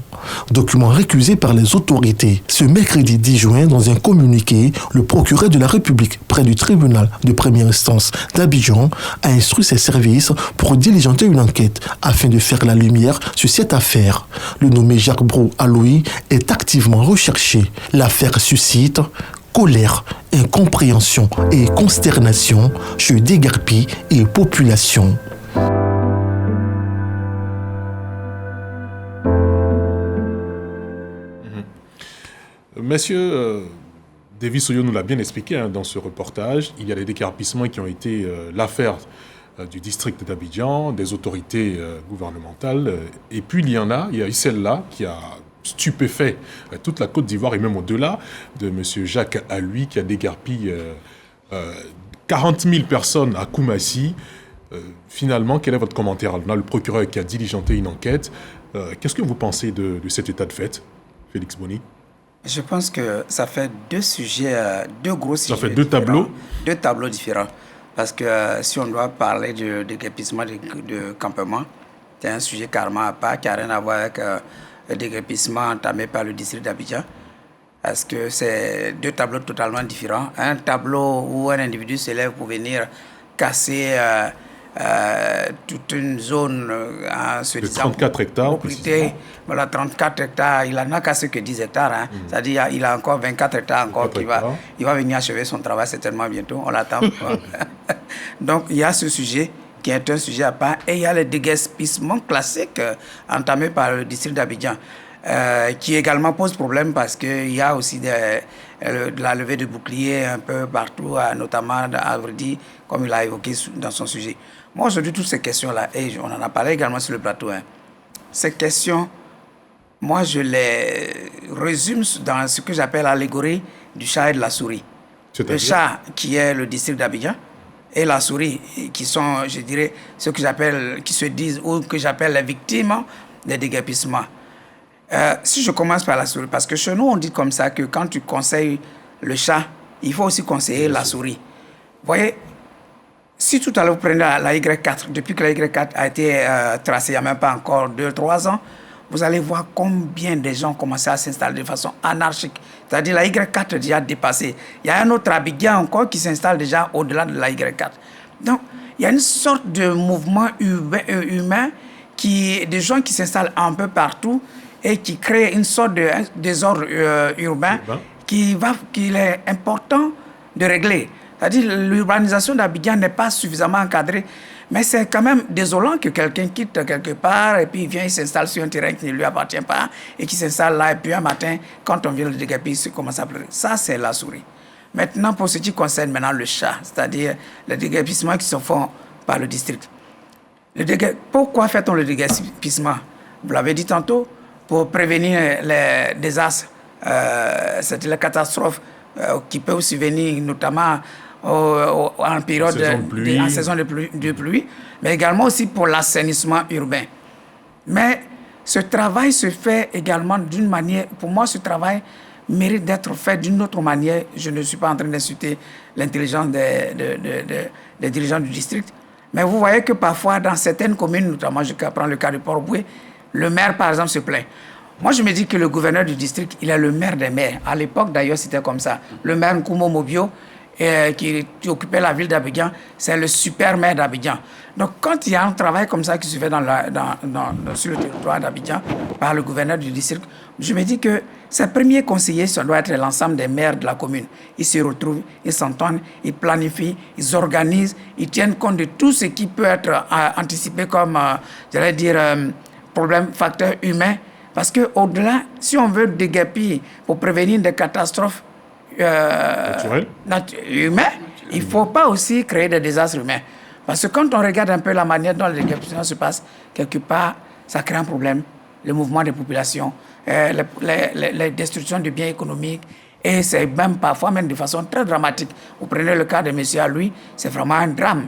Documents récusés par les autorités. Ce mercredi 10 juin, dans un communiqué, le procureur de la République près du tribunal de première instance d'Abidjan a instruit ses services pour diligenter une enquête afin de faire la lumière sur cette affaire. Le nommé Jacques Bro à Louis est activement recherché. L'affaire suscite colère, incompréhension et consternation chez déguerpis et population. Monsieur David Soyo nous l'a bien expliqué dans ce reportage. Il y a des déguerpissements qui ont été l'affaire du district d'Abidjan, des autorités gouvernementales. Et puis il y a eu celle-là qui a stupéfait toute la Côte d'Ivoire et même au-delà, de M. Jacques Alui qui a déguerpi 40 000 personnes à Koumassi. Finalement, quel est votre commentaire? On a le procureur qui a diligenté une enquête. Qu'est-ce que vous pensez de cet état de fait, Félix Boni? Je pense que ça fait deux gros sujets. Ça fait deux tableaux? Deux tableaux différents. Parce que si on doit parler de déguerpissement de campement, c'est un sujet carrément à part qui n'a rien à voir avec le déguerpissement entamé par le district d'Abidjan. Parce que c'est deux tableaux totalement différents. Un tableau où un individu se lève pour venir casser toute une zone en se disant 34 hectares. Voilà, 34 hectares, il n'en a cassé que 10 hectares. Hein. C'est-à-dire qu'il a encore 24 hectares encore il va venir achever son travail certainement bientôt. On l'attend. Donc il y a ce sujet qui est un sujet à part, et il y a le déguerpissement classique entamé par le district d'Abidjan, qui également pose problème parce qu'il y a aussi de la levée de boucliers un peu partout, notamment à Avredi, comme il a évoqué dans son sujet. Moi, aujourd'hui, toutes ces questions-là, et on en a parlé également sur le plateau, ces questions, moi, je les résume dans ce que j'appelle l'allégorie du chat et de la souris. Le chat, qui est le district d'Abidjan, et la souris, qui sont, je dirais, ceux que j'appelle, qui se disent, ou que j'appelle les victimes des déguerpissements. Si je commence par la souris, parce que chez nous, on dit comme ça que quand tu conseilles le chat, il faut aussi conseiller la souris. Vous voyez, si tout à l'heure vous prenez la Y4, depuis que la Y4 a été tracée, il n'y a même pas encore 2-3 ans, vous allez voir combien de gens ont commencé à s'installer de façon anarchique. C'est-à-dire la Y4 est déjà dépassée. Il y a un autre Abidjan encore qui s'installe déjà au-delà de la Y4. Donc, il y a une sorte de mouvement humain, des gens qui s'installent un peu partout et qui créent une sorte de désordre urbain qu'il est important de régler. C'est-à-dire l'urbanisation d'Abidjan n'est pas suffisamment encadrée. Mais c'est quand même désolant que quelqu'un quitte quelque part et puis il vient, il s'installe sur un terrain qui ne lui appartient pas et qui s'installe là. Et puis un matin, quand on vient le déguerpir, il commence à pleurer. Ça, c'est la souris. Maintenant, pour ce qui concerne maintenant le chat, c'est-à-dire les déguerpissements qui se font par le district. Pourquoi fait-on le déguerpissement? Vous l'avez dit tantôt, pour prévenir les désastres, c'est-à-dire les catastrophes qui peuvent survenir, notamment en période en saison de pluie, mais également aussi pour l'assainissement urbain. Mais ce travail se fait également d'une manière, pour moi ce travail mérite d'être fait d'une autre manière. Je ne suis pas en train d'insulter l'intelligence des dirigeants du district, mais vous voyez que parfois dans certaines communes, notamment je prends le cas de Port-Boué, le maire par exemple se plaint. Moi, je me dis que le gouverneur du district, il est le maire des maires. À l'époque, d'ailleurs, c'était comme ça. Le maire Nkumo Mobio, qui occupait la ville d'Abidjan, c'est le super maire d'Abidjan. Donc, quand il y a un travail comme ça qui se fait sur le territoire d'Abidjan par le gouverneur du district, je me dis que ses premiers conseillers, ça doit être l'ensemble des maires de la commune. Ils se retrouvent, ils s'entendent, ils planifient, ils organisent, ils tiennent compte de tout ce qui peut être anticipé comme, j'allais dire, problème, facteur humain. Parce qu'au-delà, si on veut déguerpir pour prévenir des catastrophes humains, il ne faut pas aussi créer des désastres humains. Parce que quand on regarde un peu la manière dont les déguerpissements se passent, quelque part, ça crée un problème. Le mouvement des populations, les destructions de biens économiques, et c'est même parfois même de façon très dramatique. Vous prenez le cas de M. Aloui, c'est vraiment un drame.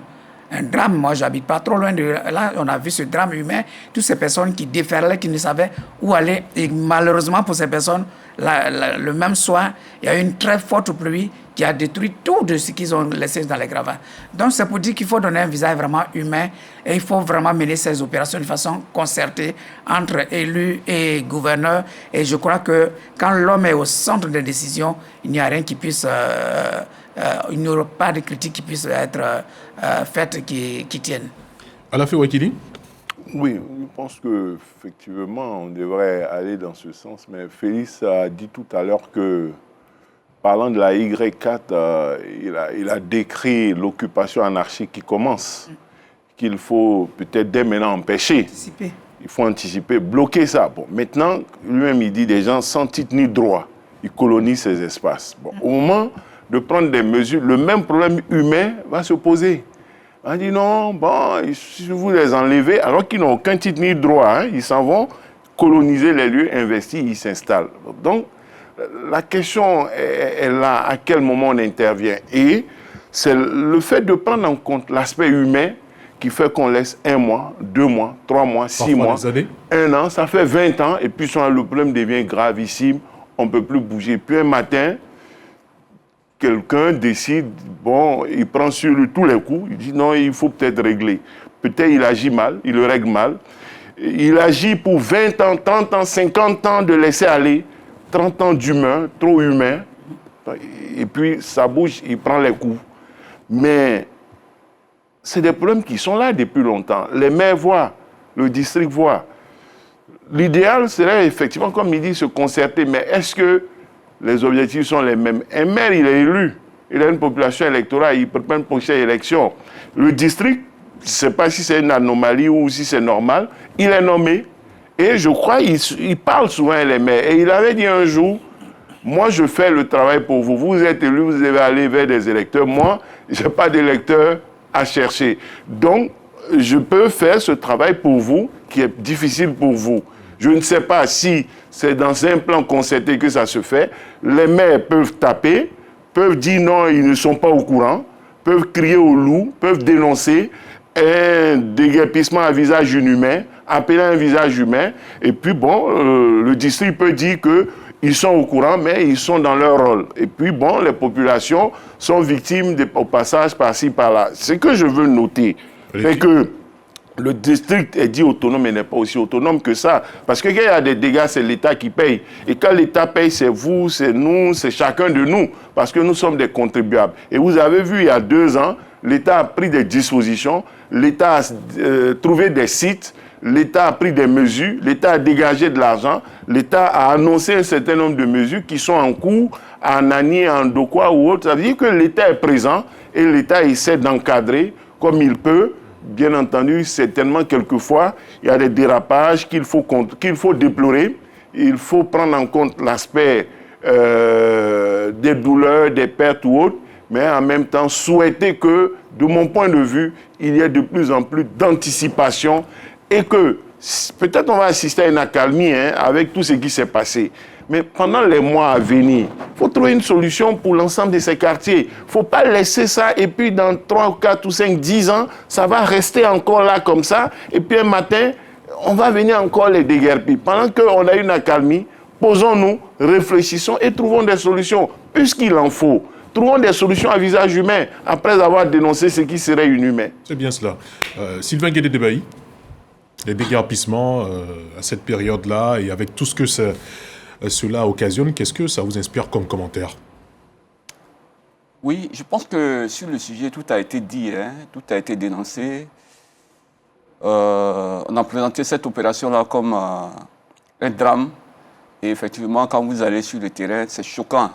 Un drame, moi j'habite pas trop loin de là, on a vu ce drame humain, toutes ces personnes qui déferlaient, qui ne savaient où aller. Et malheureusement pour ces personnes, le même soir, il y a eu une très forte pluie qui a détruit tout de ce qu'ils ont laissé dans les gravats. Donc c'est pour dire qu'il faut donner un visage vraiment humain et il faut vraiment mener ces opérations de façon concertée entre élus et gouverneurs. Et je crois que quand l'homme est au centre des décisions, il n'y a rien qui puisse... il n'y aura pas de critiques qui puissent être faites qui tiennent. Alafi Wakili? Oui, je pense qu'effectivement, on devrait aller dans ce sens. Mais Félix a dit tout à l'heure que, parlant de la Y4, il a décrit l'occupation anarchique qui commence, qu'il faut peut-être dès maintenant empêcher. Anticiper. Il faut anticiper, bloquer ça. Bon, maintenant, lui-même, il dit des gens sans titre ni droit, ils colonisent ces espaces. Bon, au moment de prendre des mesures, le même problème humain va se poser. On dit non, bon, si vous les enlevez, alors qu'ils n'ont aucun titre ni droit, ils s'en vont coloniser les lieux, investir, ils s'installent. Donc, la question est là, à quel moment on intervient. Et c'est le fait de prendre en compte l'aspect humain qui fait qu'on laisse 1 mois, 2 mois, 3 mois, 6 mois, 1 an, ça fait 20 ans, et puis le problème devient gravissime, on ne peut plus bouger. Puis un matin, quelqu'un décide, bon, il prend sur lui tous les coups, il dit non, il faut peut-être régler. Peut-être il agit mal, il le règle mal. Il agit pour 20 ans, 30 ans, 50 ans de laisser aller, 30 ans d'humain, trop humain. Et puis ça bouge, il prend les coups. Mais c'est des problèmes qui sont là depuis longtemps. Les maires voient, le district voit. L'idéal serait effectivement, comme il dit, se concerter. Mais est-ce que les objectifs sont les mêmes? Un maire, il est élu. Il a une population électorale, il peut prendre une prochaine élection. Le district, je ne sais pas si c'est une anomalie ou si c'est normal, il est nommé. Et je crois qu'il parle souvent les maires. Et il avait dit un jour, moi je fais le travail pour vous. Vous êtes élu, vous devez aller vers des électeurs. Moi, je n'ai pas d'électeurs à chercher. Donc, je peux faire ce travail pour vous qui est difficile pour vous. Je ne sais pas si c'est dans un plan concerté que ça se fait. Les maires peuvent taper, peuvent dire non, ils ne sont pas au courant, peuvent crier au loup, peuvent dénoncer un déguerpissement à visage inhumain, appeler un visage humain. Et puis bon, le district peut dire qu'ils sont au courant, mais ils sont dans leur rôle. Et puis bon, les populations sont victimes au passage par-ci, par-là. Ce que je veux noter, c'est que le district est dit autonome, mais n'est pas aussi autonome que ça. Parce que quand il y a des dégâts, c'est l'État qui paye. Et quand l'État paye, c'est vous, c'est nous, c'est chacun de nous. Parce que nous sommes des contribuables. Et vous avez vu, il y a 2 ans, l'État a pris des dispositions, l'État a trouvé des sites, l'État a pris des mesures, l'État a dégagé de l'argent, l'État a annoncé un certain nombre de mesures qui sont en cours à Nani, à Ndokwa ou autre. Ça veut dire que l'État est présent et l'État essaie d'encadrer comme il peut. Bien entendu, certainement, quelquefois, il y a des dérapages qu'il faut déplorer. Il faut prendre en compte l'aspect des douleurs, des pertes ou autres, mais en même temps, souhaiter que, de mon point de vue, il y ait de plus en plus d'anticipation et que, peut-être on va assister à une accalmie avec tout ce qui s'est passé. Mais pendant les mois à venir, il faut trouver une solution pour l'ensemble de ces quartiers. Il ne faut pas laisser ça et puis dans 3 ou 4 ou 5, 10 ans, ça va rester encore là comme ça. Et puis un matin, on va venir encore les déguerpir. Pendant qu'on a une accalmie, posons-nous, réfléchissons et trouvons des solutions, puisqu'il en faut. Trouvons des solutions à visage humain après avoir dénoncé ce qui serait inhumain. C'est bien cela. Sylvain Guédé-Debailly, les déguerpissements à cette période-là et avec tout ce que cela occasionne, qu'est-ce que ça vous inspire comme commentaire? Oui, je pense que sur le sujet, tout a été dit, tout a été dénoncé. On a présenté cette opération-là comme un drame. Et effectivement, quand vous allez sur le terrain, c'est choquant.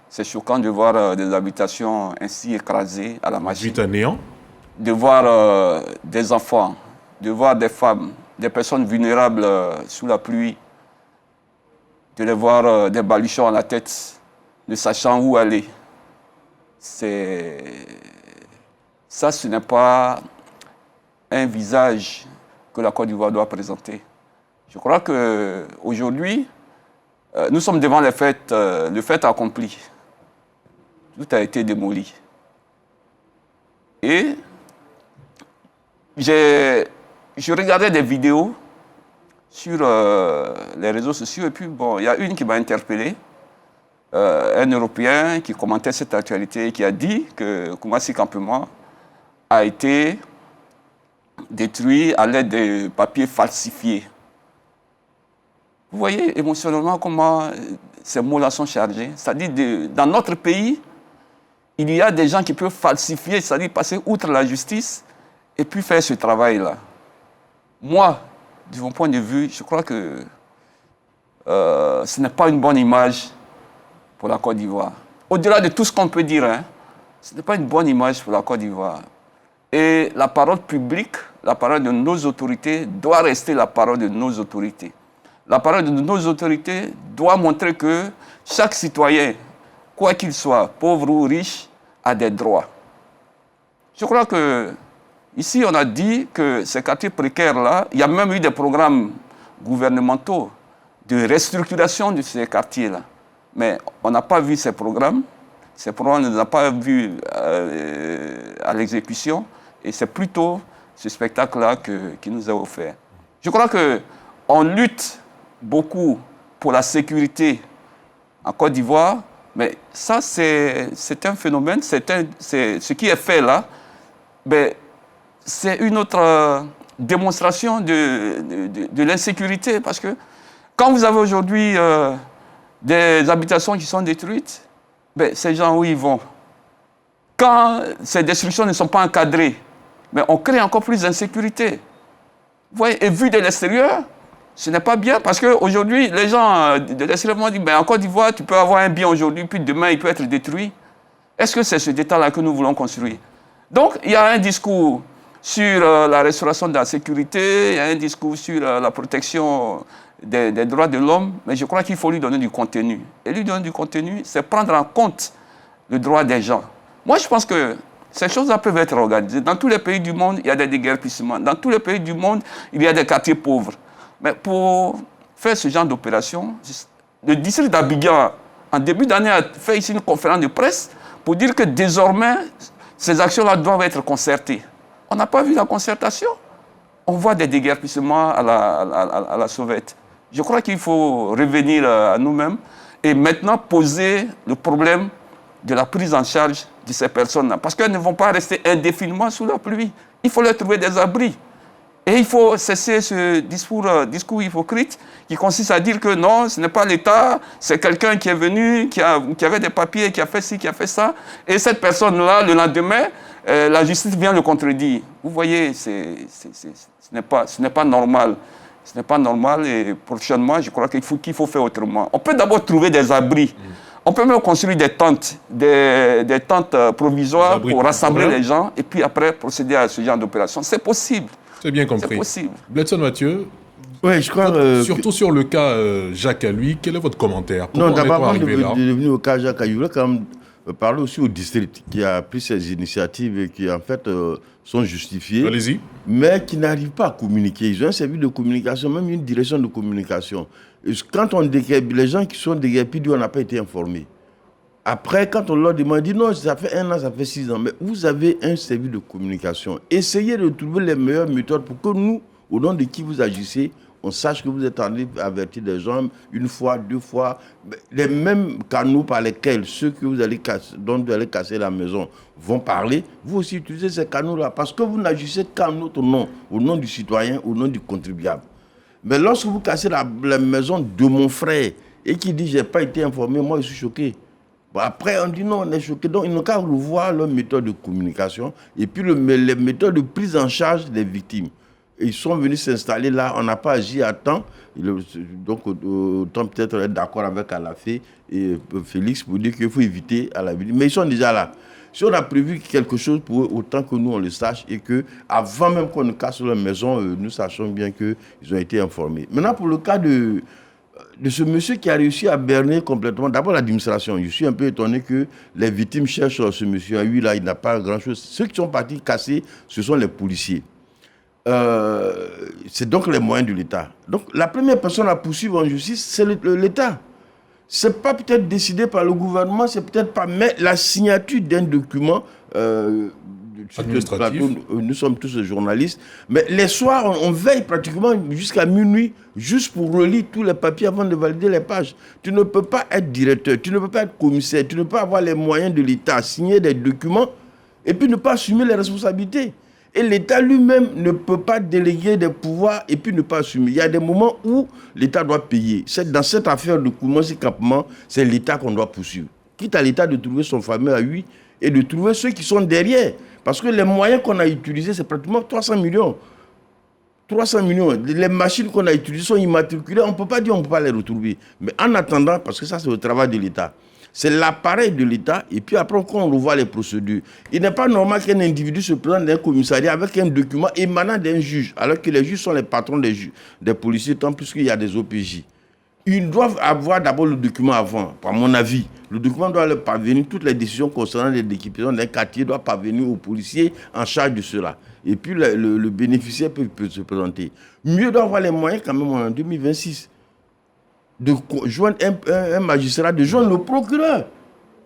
C'est choquant de voir des habitations ainsi écrasées à la machine. Vite à néant. De voir des enfants, de voir des femmes, des personnes vulnérables sous la pluie, de les voir des baluchons à la tête, ne sachant où aller. Ça, ce n'est pas un visage que la Côte d'Ivoire doit présenter. Je crois qu'aujourd'hui, nous sommes devant le fait accompli. Tout a été démoli. Et je regardais des vidéos sur les réseaux sociaux et puis bon, il y a une qui m'a interpellé, un Européen qui commentait cette actualité et qui a dit que Koumassi Campement a été détruit à l'aide de papiers falsifiés. Vous voyez émotionnellement comment ces mots-là sont chargés. C'est-à-dire dans notre pays, il y a des gens qui peuvent falsifier, c'est-à-dire passer outre la justice et puis faire ce travail-là. Moi, de mon point de vue, je crois que ce n'est pas une bonne image pour la Côte d'Ivoire. Au-delà de tout ce qu'on peut dire, ce n'est pas une bonne image pour la Côte d'Ivoire. Et la parole publique, la parole de nos autorités doit rester la parole de nos autorités. La parole de nos autorités doit montrer que chaque citoyen, quoi qu'il soit, pauvre ou riche, a des droits. Je crois que ici, on a dit que ces quartiers précaires-là, il y a même eu des programmes gouvernementaux de restructuration de ces quartiers-là. Mais on n'a pas vu ces programmes. Ces programmes, on ne les a pas vus à l'exécution. Et c'est plutôt ce spectacle-là qui nous a offert. Je crois qu'on lutte beaucoup pour la sécurité en Côte d'Ivoire, mais ça, c'est un phénomène, ce qui est fait là, mais c'est une autre démonstration de l'insécurité, parce que quand vous avez aujourd'hui des habitations qui sont détruites, ben, ces gens, où ils vont? Quand ces destructions ne sont pas encadrées, mais on crée encore plus d'insécurité. Vous voyez, et vu de l'extérieur, ce n'est pas bien, parce qu'aujourd'hui, les gens de l'extérieur m'ont dit, ben, en Côte d'Ivoire, tu peux avoir un bien aujourd'hui, puis demain, il peut être détruit. Est-ce que c'est ce détail-là que nous voulons construire? Donc, il y a un discours sur la restauration de la sécurité, il y a un discours sur la protection des droits de l'homme, mais je crois qu'il faut lui donner du contenu. Et lui donner du contenu, c'est prendre en compte le droit des gens. Moi, je pense que ces choses-là peuvent être organisées. Dans tous les pays du monde, il y a des déguerpissements. Dans tous les pays du monde, il y a des quartiers pauvres. Mais pour faire ce genre d'opération, le district d'Abidjan, en début d'année, a fait ici une conférence de presse pour dire que désormais, ces actions-là doivent être concertées. On n'a pas vu la concertation. On voit des déguerpissements à la sauvette. Je crois qu'il faut revenir à nous-mêmes et maintenant poser le problème de la prise en charge de ces personnes-là. Parce qu'elles ne vont pas rester indéfiniment sous la pluie. Il faut leur trouver des abris. Et il faut cesser ce discours hypocrite qui consiste à dire que non, ce n'est pas l'État, c'est quelqu'un qui est venu, qui avait des papiers, qui a fait ci, qui a fait ça. Et cette personne-là, le lendemain, la justice vient le contredire. Vous voyez, ce n'est pas normal. Ce n'est pas normal et prochainement, je crois qu'il faut faire autrement. On peut d'abord trouver des abris. On peut même construire des tentes provisoires pour rassembler les gens et puis après procéder à ce genre d'opération. C'est possible. C'est bien compris. C'est possible. Bledson Mathieu, ouais, je crois, surtout sur le cas Jacques Alui, quel est votre commentaire? Non, d'abord, avant de venir au cas Jacques Alui, je voulais quand même parler aussi au district qui a pris ces initiatives et qui en fait sont justifiées. Allez-y. Mais qui n'arrivent pas à communiquer. Ils ont un service de communication, même une direction de communication. Et quand on déguerpit, les gens qui sont déguerpis, on n'a pas été informés. Après, quand on leur demande, ils disent non, ça fait 1 an, ça fait 6 ans. Mais vous avez un service de communication. Essayez de trouver les meilleures méthodes pour que nous, au nom de qui vous agissez, on sache que vous êtes en train d'avertir des gens 1 fois, 2 fois. Les mêmes canaux par lesquels ceux que vous allez casser, dont vous allez casser la maison vont parler. Vous aussi utilisez ces canaux-là parce que vous n'agissez qu'en notre nom, au nom du citoyen, au nom du contribuable. Mais lorsque vous cassez la maison de mon frère et qui dit « j'ai pas été informé », moi je suis choqué. Bon, après, on dit non, on est choqué. Donc, ils n'ont qu'à revoir leur méthode de communication et puis les méthodes de prise en charge des victimes. Et ils sont venus s'installer là, on n'a pas agi à temps. Donc, autant peut-être être d'accord avec Alafé et Félix pour dire qu'il faut éviter à la vie. Mais ils sont déjà là. Si on a prévu quelque chose pour eux, autant que nous on le sache et que avant même qu'on ne casse leur maison, nous sachons bien qu'ils ont été informés. Maintenant, pour le cas de ce monsieur qui a réussi à berner complètement, d'abord l'administration. Je suis un peu étonné que les victimes cherchent ce monsieur. Oui, là, il n'a pas grand-chose. Ceux qui sont partis casser, ce sont les policiers. C'est donc les moyens de l'État. Donc, la première personne à poursuivre en justice, c'est l'État. Ce n'est pas peut-être décidé par le gouvernement, c'est peut-être pas, mais la signature d'un document administratif. Nous sommes tous journalistes, mais les soirs, on veille pratiquement jusqu'à minuit, juste pour relire tous les papiers avant de valider les pages. Tu ne peux pas être directeur, tu ne peux pas être commissaire, tu ne peux pas avoir les moyens de l'État à signer des documents et puis ne pas assumer les responsabilités. Et l'État lui-même ne peut pas déléguer des pouvoirs et puis ne pas assumer. Il y a des moments où l'État doit payer. Dans cette affaire de Koumassi-Campement, c'est l'État qu'on doit poursuivre. Quitte à l'État de trouver son fameux à lui et de trouver ceux qui sont derrière. Parce que les moyens qu'on a utilisés, c'est pratiquement 300 millions. 300 millions. Les machines qu'on a utilisées sont immatriculées. On ne peut pas dire qu'on ne peut pas les retrouver. Mais en attendant, parce que ça, c'est le travail de l'État. C'est l'appareil de l'État, et puis après, quand on revoit les procédures, il n'est pas normal qu'un individu se présente dans un commissariat avec un document émanant d'un juge, alors que les juges sont les patrons des policiers, tant plus qu'il y a des OPJ. Ils doivent avoir d'abord le document avant, par mon avis. Le document doit leur parvenir, toutes les décisions concernant l'équipement d'un quartier doivent parvenir aux policiers en charge de cela. Et puis le bénéficiaire peut se présenter. Mieux d'avoir les moyens quand même en 2026. De joindre un magistrat, de joindre le procureur.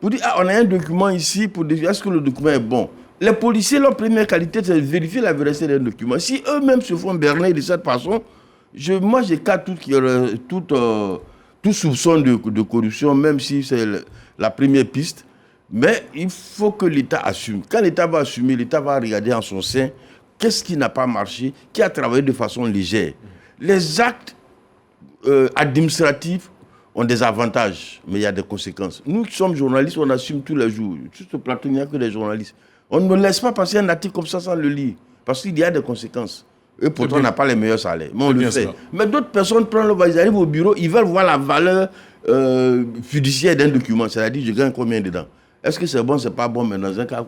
Pour dire, on a un document ici, pour dire, est-ce que le document est bon? Les policiers, leur première qualité, c'est de vérifier la véracité d'un document. Si eux-mêmes se font berner de cette façon, moi, j'écarte tout soupçon de corruption, même si c'est la première piste. Mais il faut que l'État assume. Quand l'État va assumer, l'État va regarder en son sein qu'est-ce qui n'a pas marché, qui a travaillé de façon légère. Les actes administratifs ont des avantages, mais il y a des conséquences. Nous qui sommes journalistes, on assume tous les jours. Sur ce plateau, il n'y a que des journalistes. On ne laisse pas passer un article comme ça sans le lire, parce qu'il y a des conséquences. Et pourtant, on n'a pas les meilleurs salaires, mais on le fait. Mais d'autres personnes prennent le ils arrivent au bureau, ils veulent voir la valeur fiduciaire d'un document. C'est-à-dire, je gagne combien dedans? Est-ce que c'est bon, c'est pas bon? Mais dans un cas,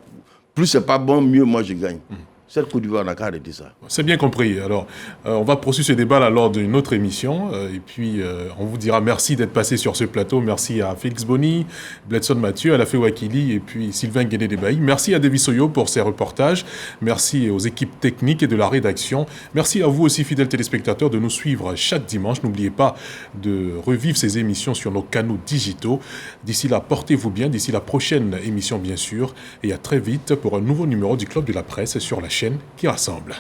plus c'est pas bon, mieux moi je gagne. Cette Côte d'Ivoire n'a qu'à arrêter ça. C'est bien compris. Alors, on va poursuivre ce débat-là lors d'une autre émission. Et puis, on vous dira merci d'être passé sur ce plateau. Merci à Félix Boni, Bledson Mathieu, Alafé Wakili et puis Sylvain Guédé-Debaï. Merci à Davis Oyo pour ses reportages. Merci aux équipes techniques et de la rédaction. Merci à vous aussi, fidèles téléspectateurs, de nous suivre chaque dimanche. N'oubliez pas de revivre ces émissions sur nos canaux digitaux. D'ici là, portez-vous bien. D'ici la prochaine émission, bien sûr. Et à très vite pour un nouveau numéro du Club de la Presse sur la chaîne qui rassemble.